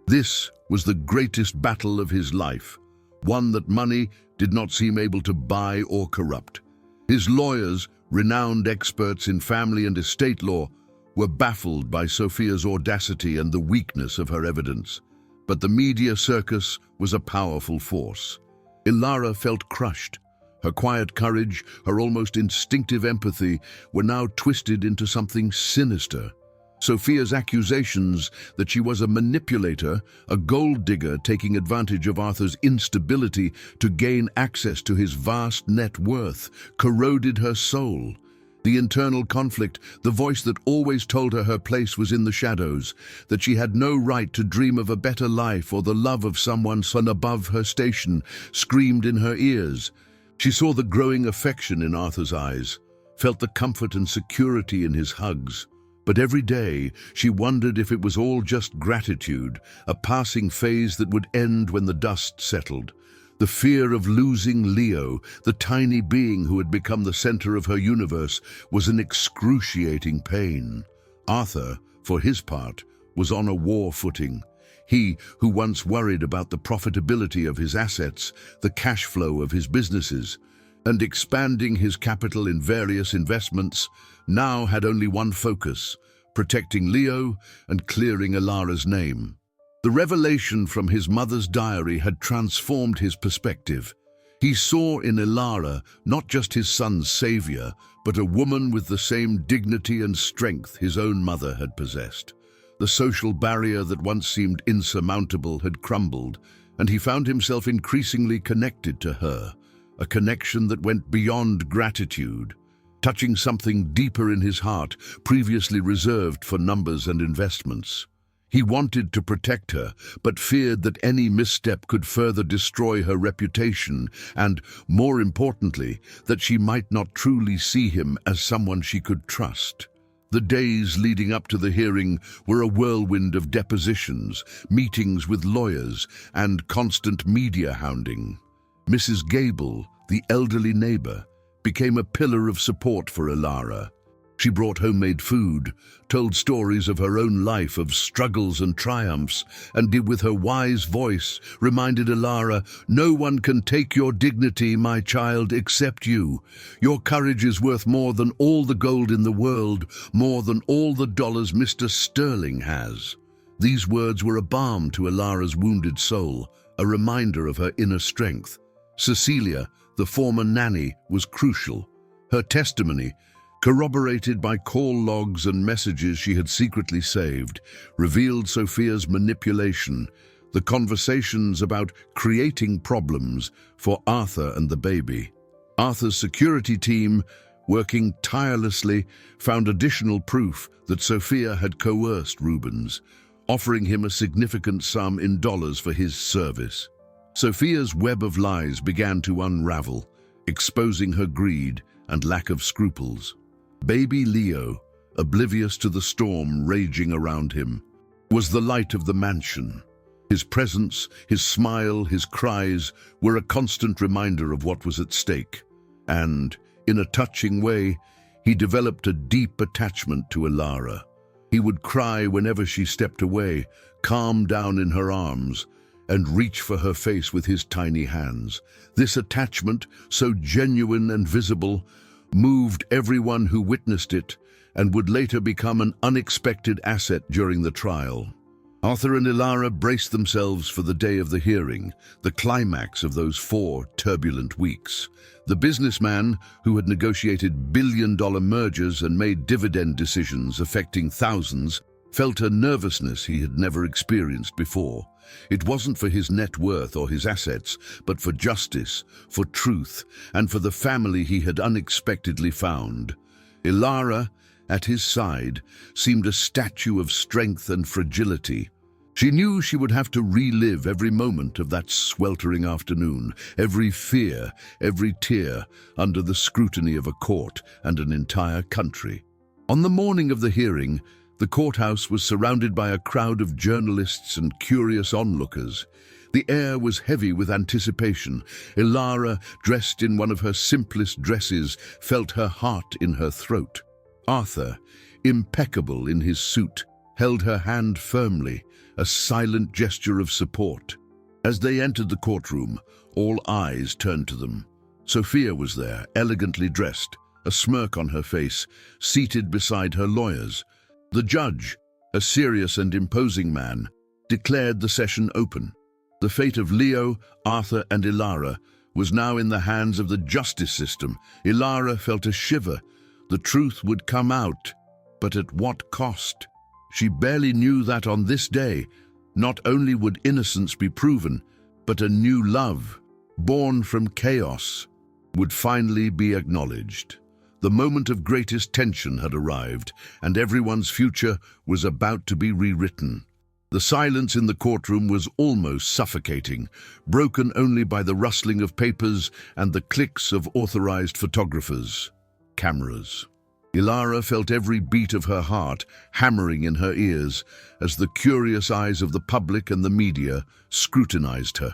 this was the greatest battle of his life, one that money did not seem able to buy or corrupt. His lawyers, renowned experts in family and estate law, were baffled by Sophia's audacity and the weakness of her evidence. But the media circus was a powerful force. Ilara felt crushed. Her quiet courage, her almost instinctive empathy, were now twisted into something sinister. Sophia's accusations that she was a manipulator, a gold digger taking advantage of Arthur's instability to gain access to his vast net worth, corroded her soul. The internal conflict, the voice that always told her place was in the shadows, that she had no right to dream of a better life or the love of someone above her station, screamed in her ears. She saw the growing affection in Arthur's eyes, felt the comfort and security in his hugs. But every day she wondered if it was all just gratitude, a passing phase that would end when the dust settled. The fear of losing Leo, the tiny being who had become the center of her universe, was an excruciating pain. Arthur, for his part, was on a war footing. He, who once worried about the profitability of his assets, the cash flow of his businesses, and expanding his capital in various investments, now had only one focus: protecting Leo and clearing Ilara's name. The revelation from his mother's diary had transformed his perspective. He saw in Ilara not just his son's savior, but a woman with the same dignity and strength his own mother had possessed. The social barrier that once seemed insurmountable had crumbled, and he found himself increasingly connected to her, a connection that went beyond gratitude, touching something deeper in his heart, previously reserved for numbers and investments. He wanted to protect her, but feared that any misstep could further destroy her reputation and, more importantly, that she might not truly see him as someone she could trust. The days leading up to the hearing were a whirlwind of depositions, meetings with lawyers, and constant media hounding. Mrs. Gable, the elderly neighbor, became a pillar of support for Ilara. She brought homemade food, told stories of her own life, of struggles and triumphs, and with her wise voice reminded Ilara, "No one can take your dignity, my child, except you. Your courage is worth more than all the gold in the world, more than all the dollars Mr. Sterling has." These words were a balm to Ilara's wounded soul, a reminder of her inner strength. Cecilia, the former nanny, was crucial. Her testimony, corroborated by call logs and messages she had secretly saved, revealed Sophia's manipulation, the conversations about creating problems for Arthur and the baby. Arthur's security team, working tirelessly, found additional proof that Sophia had coerced Rubens, offering him a significant sum in dollars for his service. Sophia's web of lies began to unravel, exposing her greed and lack of scruples. Baby Leo, oblivious to the storm raging around him, was the light of the mansion. His presence, his smile, his cries were a constant reminder of what was at stake. And, in a touching way, he developed a deep attachment to Ilara. He would cry whenever she stepped away, calm down in her arms, and reach for her face with his tiny hands. This attachment, so genuine and visible, moved everyone who witnessed it and would later become an unexpected asset during the trial. Arthur and Ilara braced themselves for the day of the hearing, the climax of those 4 turbulent weeks. The businessman, who had negotiated billion-dollar mergers and made dividend decisions affecting thousands, felt a nervousness he had never experienced before. It wasn't for his net worth or his assets, but for justice, for truth, and for the family he had unexpectedly found. Ilara, at his side, seemed a statue of strength and fragility. She knew she would have to relive every moment of that sweltering afternoon, every fear, every tear, under the scrutiny of a court and an entire country. On the morning of the hearing, the courthouse was surrounded by a crowd of journalists and curious onlookers. The air was heavy with anticipation. Ilara, dressed in one of her simplest dresses, felt her heart in her throat. Arthur, impeccable in his suit, held her hand firmly, a silent gesture of support. As they entered the courtroom, all eyes turned to them. Sophia was there, elegantly dressed, a smirk on her face, seated beside her lawyers. The judge, a serious and imposing man, declared the session open. The fate of Leo, Arthur, and Ilara was now in the hands of the justice system. Ilara felt a shiver. The truth would come out, but at what cost? She barely knew that on this day, not only would innocence be proven, but a new love, born from chaos, would finally be acknowledged. The moment of greatest tension had arrived, and everyone's future was about to be rewritten. The silence in the courtroom was almost suffocating, broken only by the rustling of papers and the clicks of authorized photographers' cameras. Ilara felt every beat of her heart hammering in her ears as the curious eyes of the public and the media scrutinized her.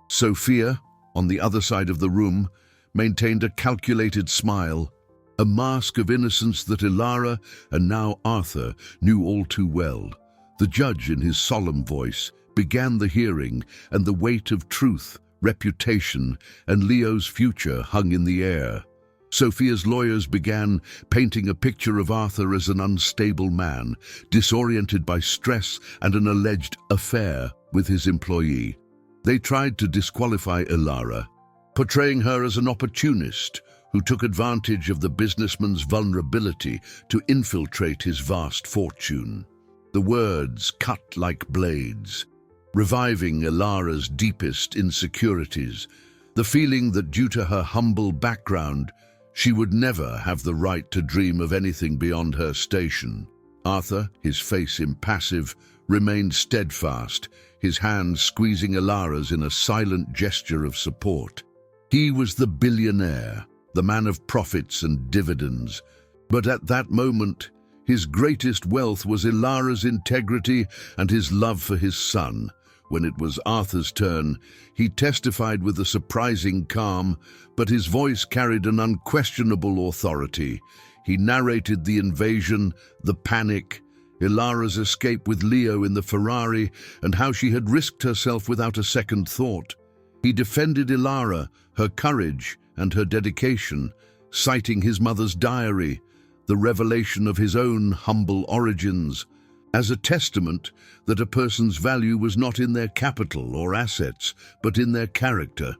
Sophia, on the other side of the room, maintained a calculated smile, a mask of innocence that Ilara and now Arthur knew all too well. The judge, in his solemn voice, began the hearing, and the weight of truth, reputation, and Leo's future hung in the air. Sophia's lawyers began painting a picture of Arthur as an unstable man, disoriented by stress and an alleged affair with his employee. They tried to disqualify Ilara, portraying her as an opportunist who took advantage of the businessman's vulnerability to infiltrate his vast fortune. The words cut like blades, reviving Ilara's deepest insecurities, the feeling that due to her humble background, she would never have the right to dream of anything beyond her station. Arthur, his face impassive, remained steadfast, his hand squeezing Ilara's in a silent gesture of support. He was the billionaire, the man of profits and dividends. But at that moment, his greatest wealth was Ilara's integrity and his love for his son. When it was Arthur's turn, he testified with a surprising calm, but his voice carried an unquestionable authority. He narrated the invasion, the panic, Ilara's escape with Leo in the Ferrari, and how she had risked herself without a second thought. He defended Ilara, her courage, and her dedication, citing his mother's diary, the revelation of his own humble origins, as a testament that a person's value was not in their capital or assets, but in their character.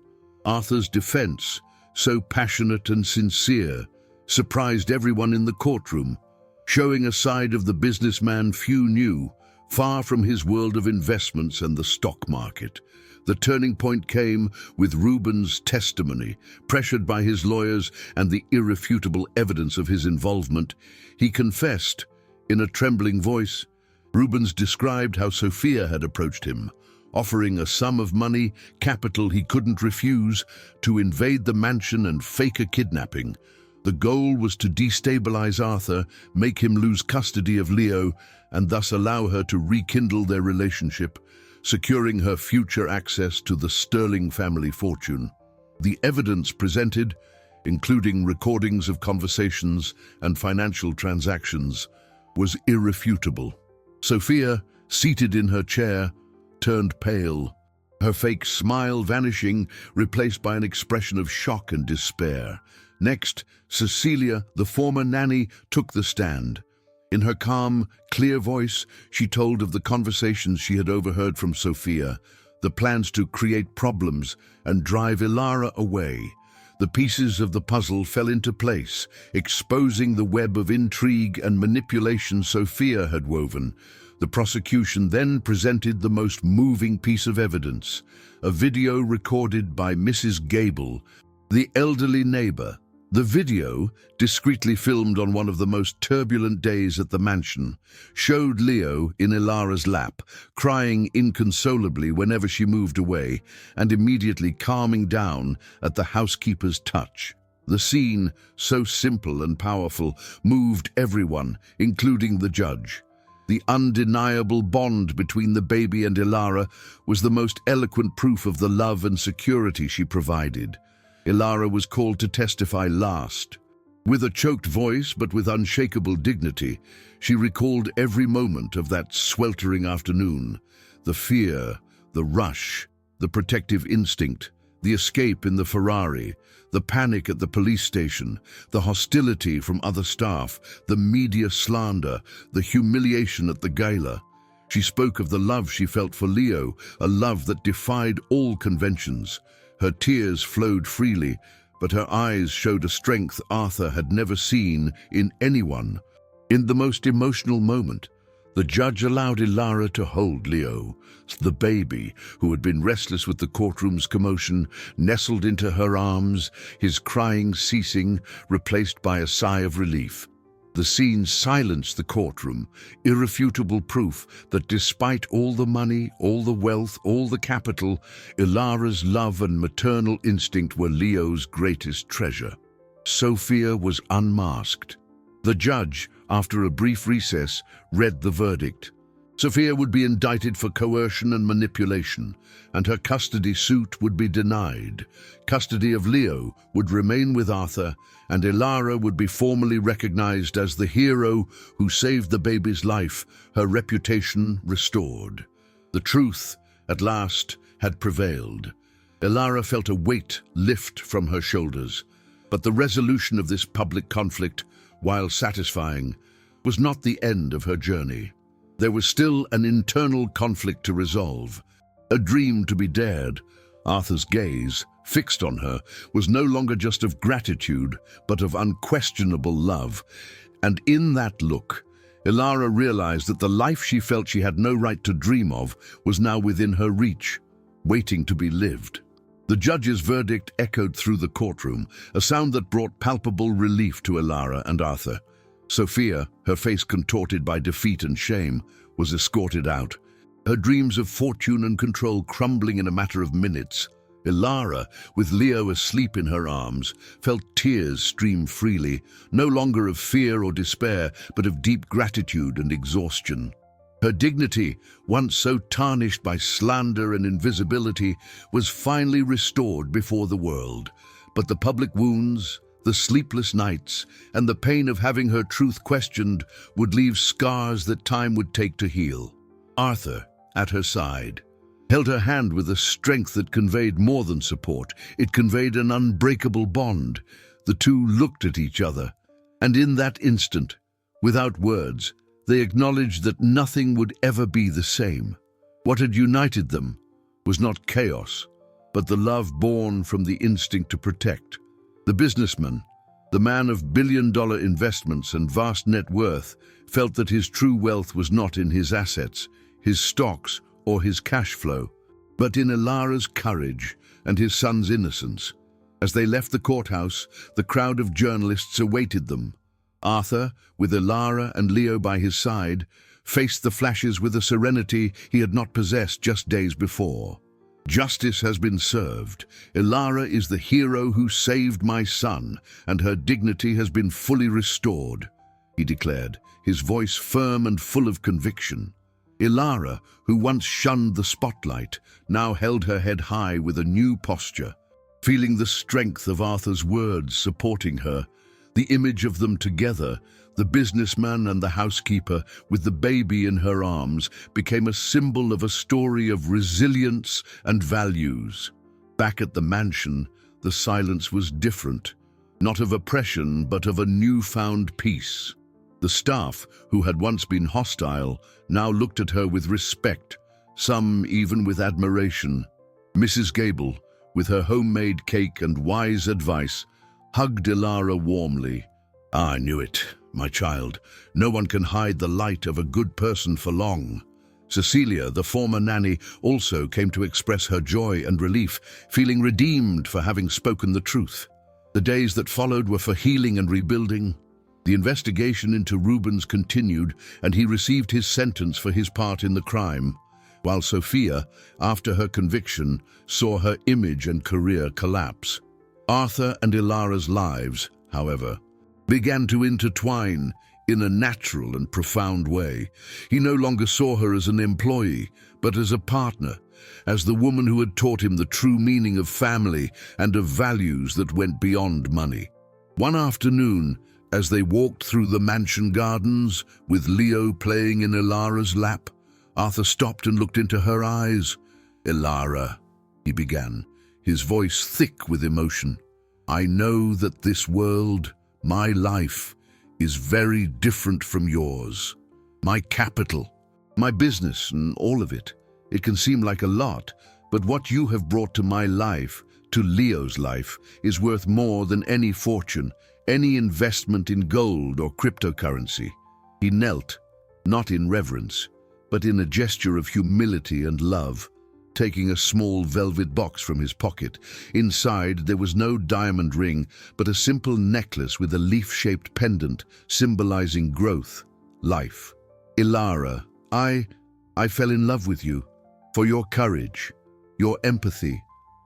Arthur's defense, so passionate and sincere, surprised everyone in the courtroom, showing a side of the businessman few knew, far from his world of investments and the stock market. The turning point came with Rubens' testimony. Pressured by his lawyers and the irrefutable evidence of his involvement, he confessed, in a trembling voice. Rubens described how Sophia had approached him, offering a sum of money, capital he couldn't refuse, to invade the mansion and fake a kidnapping. The goal was to destabilize Arthur, make him lose custody of Leo, and thus allow her to rekindle their relationship, securing her future access to the sterling family fortune. The evidence presented, including recordings of conversations and financial transactions, was irrefutable. Sophia, seated in her chair, turned pale, her fake smile vanishing, replaced by an expression of shock and despair. Next, Cecilia, the former nanny, took the stand. In her calm, clear voice, she told of the conversations she had overheard from Sophia, the plans to create problems and drive Ilara away. The pieces of the puzzle fell into place, exposing the web of intrigue and manipulation Sophia had woven. The prosecution then presented the most moving piece of evidence, a video recorded by Mrs. Gable, the elderly neighbor. The video, discreetly filmed on one of the most turbulent days at the mansion, showed Leo in Ilara's lap, crying inconsolably whenever she moved away, and immediately calming down at the housekeeper's touch. The scene, so simple and powerful, moved everyone, including the judge. The undeniable bond between the baby and Ilara was the most eloquent proof of the love and security she provided. Ilara was called to testify last. With a choked voice but with unshakable dignity, she recalled every moment of that sweltering afternoon. The fear, the rush, the protective instinct, the escape in the Ferrari, the panic at the police station, the hostility from other staff, the media slander, the humiliation at the gala. She spoke of the love she felt for Leo, a love that defied all conventions. Her tears flowed freely, but her eyes showed a strength Arthur had never seen in anyone. In the most emotional moment, The judge allowed Ilara to hold Leo, the baby, who had been restless with the courtroom's commotion, nestled into her arms, his crying ceasing, replaced by a sigh of relief. The scene silenced the courtroom, irrefutable proof that despite all the money, all the wealth, all the capital, Ilara's love and maternal instinct were Leo's greatest treasure. Sophia was unmasked. The judge, after a brief recess, read the verdict. Sophia would be indicted for coercion and manipulation, and her custody suit would be denied. Custody of Leo would remain with Arthur, and Ilara would be formally recognized as the hero who saved the baby's life, her reputation restored. The truth, at last, had prevailed. Ilara felt a weight lift from her shoulders, but the resolution of this public conflict, while satisfying, was not the end of her journey. There was still an internal conflict to resolve, a dream to be dared. Arthur's gaze, fixed on her, was no longer just of gratitude, but of unquestionable love. And in that look, Ilara realized that the life she felt she had no right to dream of was now within her reach, waiting to be lived. The judge's verdict echoed through the courtroom, a sound that brought palpable relief to Ilara and Arthur. Sophia, her face contorted by defeat and shame, was escorted out, her dreams of fortune and control crumbling in a matter of minutes. Ilara, with Leo asleep in her arms, felt tears stream freely, no longer of fear or despair, but of deep gratitude and exhaustion. Her dignity, once so tarnished by slander and invisibility, was finally restored before the world. But the public wounds, the sleepless nights, and the pain of having her truth questioned would leave scars that time would take to heal. Arthur, at her side, held her hand with a strength that conveyed more than support. It conveyed an unbreakable bond. The two looked at each other, and in that instant, without words, they acknowledged that nothing would ever be the same. What had united them was not chaos, but the love born from the instinct to protect. The businessman, the man of billion-dollar investments and vast net worth, felt that his true wealth was not in his assets, his stocks, or his cash flow, but in Ilara's courage and his son's innocence. As they left the courthouse, the crowd of journalists awaited them. Arthur, with Ilara and Leo by his side, faced the flashes with a serenity he had not possessed just days before. Justice has been served. Ilara is the hero who saved my son, and her dignity has been fully restored, he declared, his voice firm and full of conviction. Ilara, who once shunned the spotlight, now held her head high with a new posture. Feeling the strength of Arthur's words supporting her, the image of them together, the businessman and the housekeeper with the baby in her arms, became a symbol of a story of resilience and values. Back at the mansion, the silence was different, not of oppression but of a newfound peace. The staff, who had once been hostile, now looked at her with respect, some even with admiration. Mrs. Gable, with her homemade cake and wise advice, hugged Ilara warmly. "I knew it, my child. No one can hide the light of a good person for long." Cecilia, the former nanny, also came to express her joy and relief, feeling redeemed for having spoken the truth. The days that followed were for healing and rebuilding. The investigation into Rubens continued, and he received his sentence for his part in the crime, while Sophia, after her conviction, saw her image and career collapse. Arthur and Ilara's lives, however, began to intertwine in a natural and profound way. He no longer saw her as an employee, but as a partner, as the woman who had taught him the true meaning of family and of values that went beyond money. One afternoon, as they walked through the mansion gardens, with Leo playing in Ilara's lap, Arthur stopped and looked into her eyes. "Ilara," he began, his voice thick with emotion, "I know that this world, my life, is very different from yours. My capital, my business and all of it. It can seem like a lot, but what you have brought to my life, to Leo's life, is worth more than any fortune, any investment in gold or cryptocurrency." He knelt, not in reverence, but in a gesture of humility and love, taking a small velvet box from his pocket. Inside, there was no diamond ring, but a simple necklace with a leaf-shaped pendant symbolizing growth, life. Ilara, I fell in love with you, for your courage, your empathy,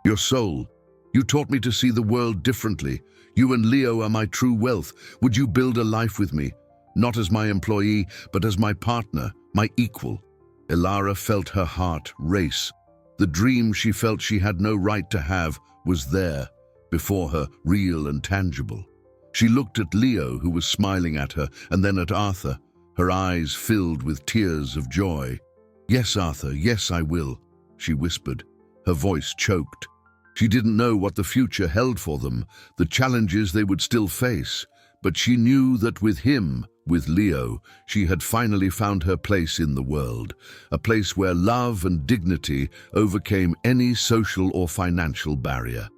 your soul. You taught me to see the world differently. You and Leo are my true wealth. Would you build a life with me, not as my employee, but as my partner, my equal? Ilara felt her heart race. The dream she felt she had no right to have was there, before her, real and tangible. She looked at Leo, who was smiling at her, and then at Arthur, her eyes filled with tears of joy. "Yes, Arthur, yes, I will," she whispered, her voice choked. She didn't know what the future held for them, the challenges they would still face, but she knew that with him, with Leo, she had finally found her place in the world, a place where love and dignity overcame any social or financial barrier.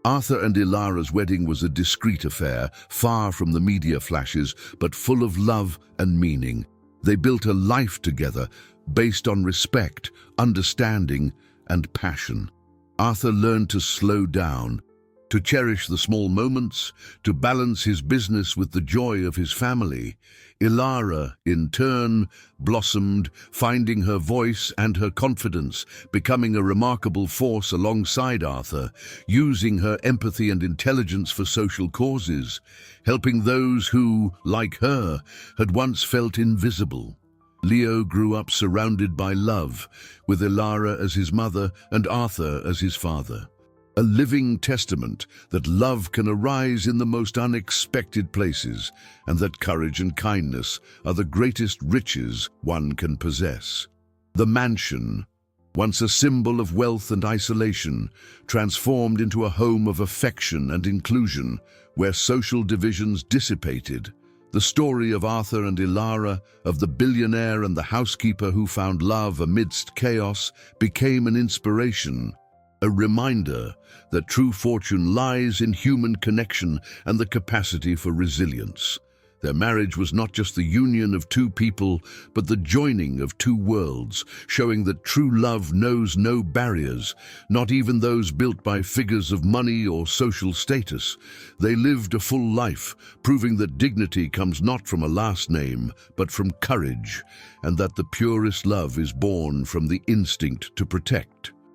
Arthur and Ilara's wedding was a discreet affair, far from the media flashes, but full of love and meaning. They built a life together, based on respect, understanding, and passion. Arthur learned to slow down, to cherish the small moments, to balance his business with the joy of his family. Ilara, in turn, blossomed, finding her voice and her confidence, becoming a remarkable force alongside Arthur, using her empathy and intelligence for social causes, helping those who, like her, had once felt invisible. Leo grew up surrounded by love, with Ilara as his mother and Arthur as his father. A living testament that love can arise in the most unexpected places, and that courage and kindness are the greatest riches one can possess. The mansion, once a symbol of wealth and isolation, transformed into a home of affection and inclusion, where social divisions dissipated. The story of Arthur and Ilara, of the billionaire and the housekeeper who found love amidst chaos, became an inspiration, a reminder that true fortune lies in human connection and the capacity for resilience. Their marriage was not just the union of two people, but the joining of two worlds, showing that true love knows no barriers, not even those built by figures of money or social status. They lived a full life, proving that dignity comes not from a last name, but from courage, and that the purest love is born from the instinct to protect.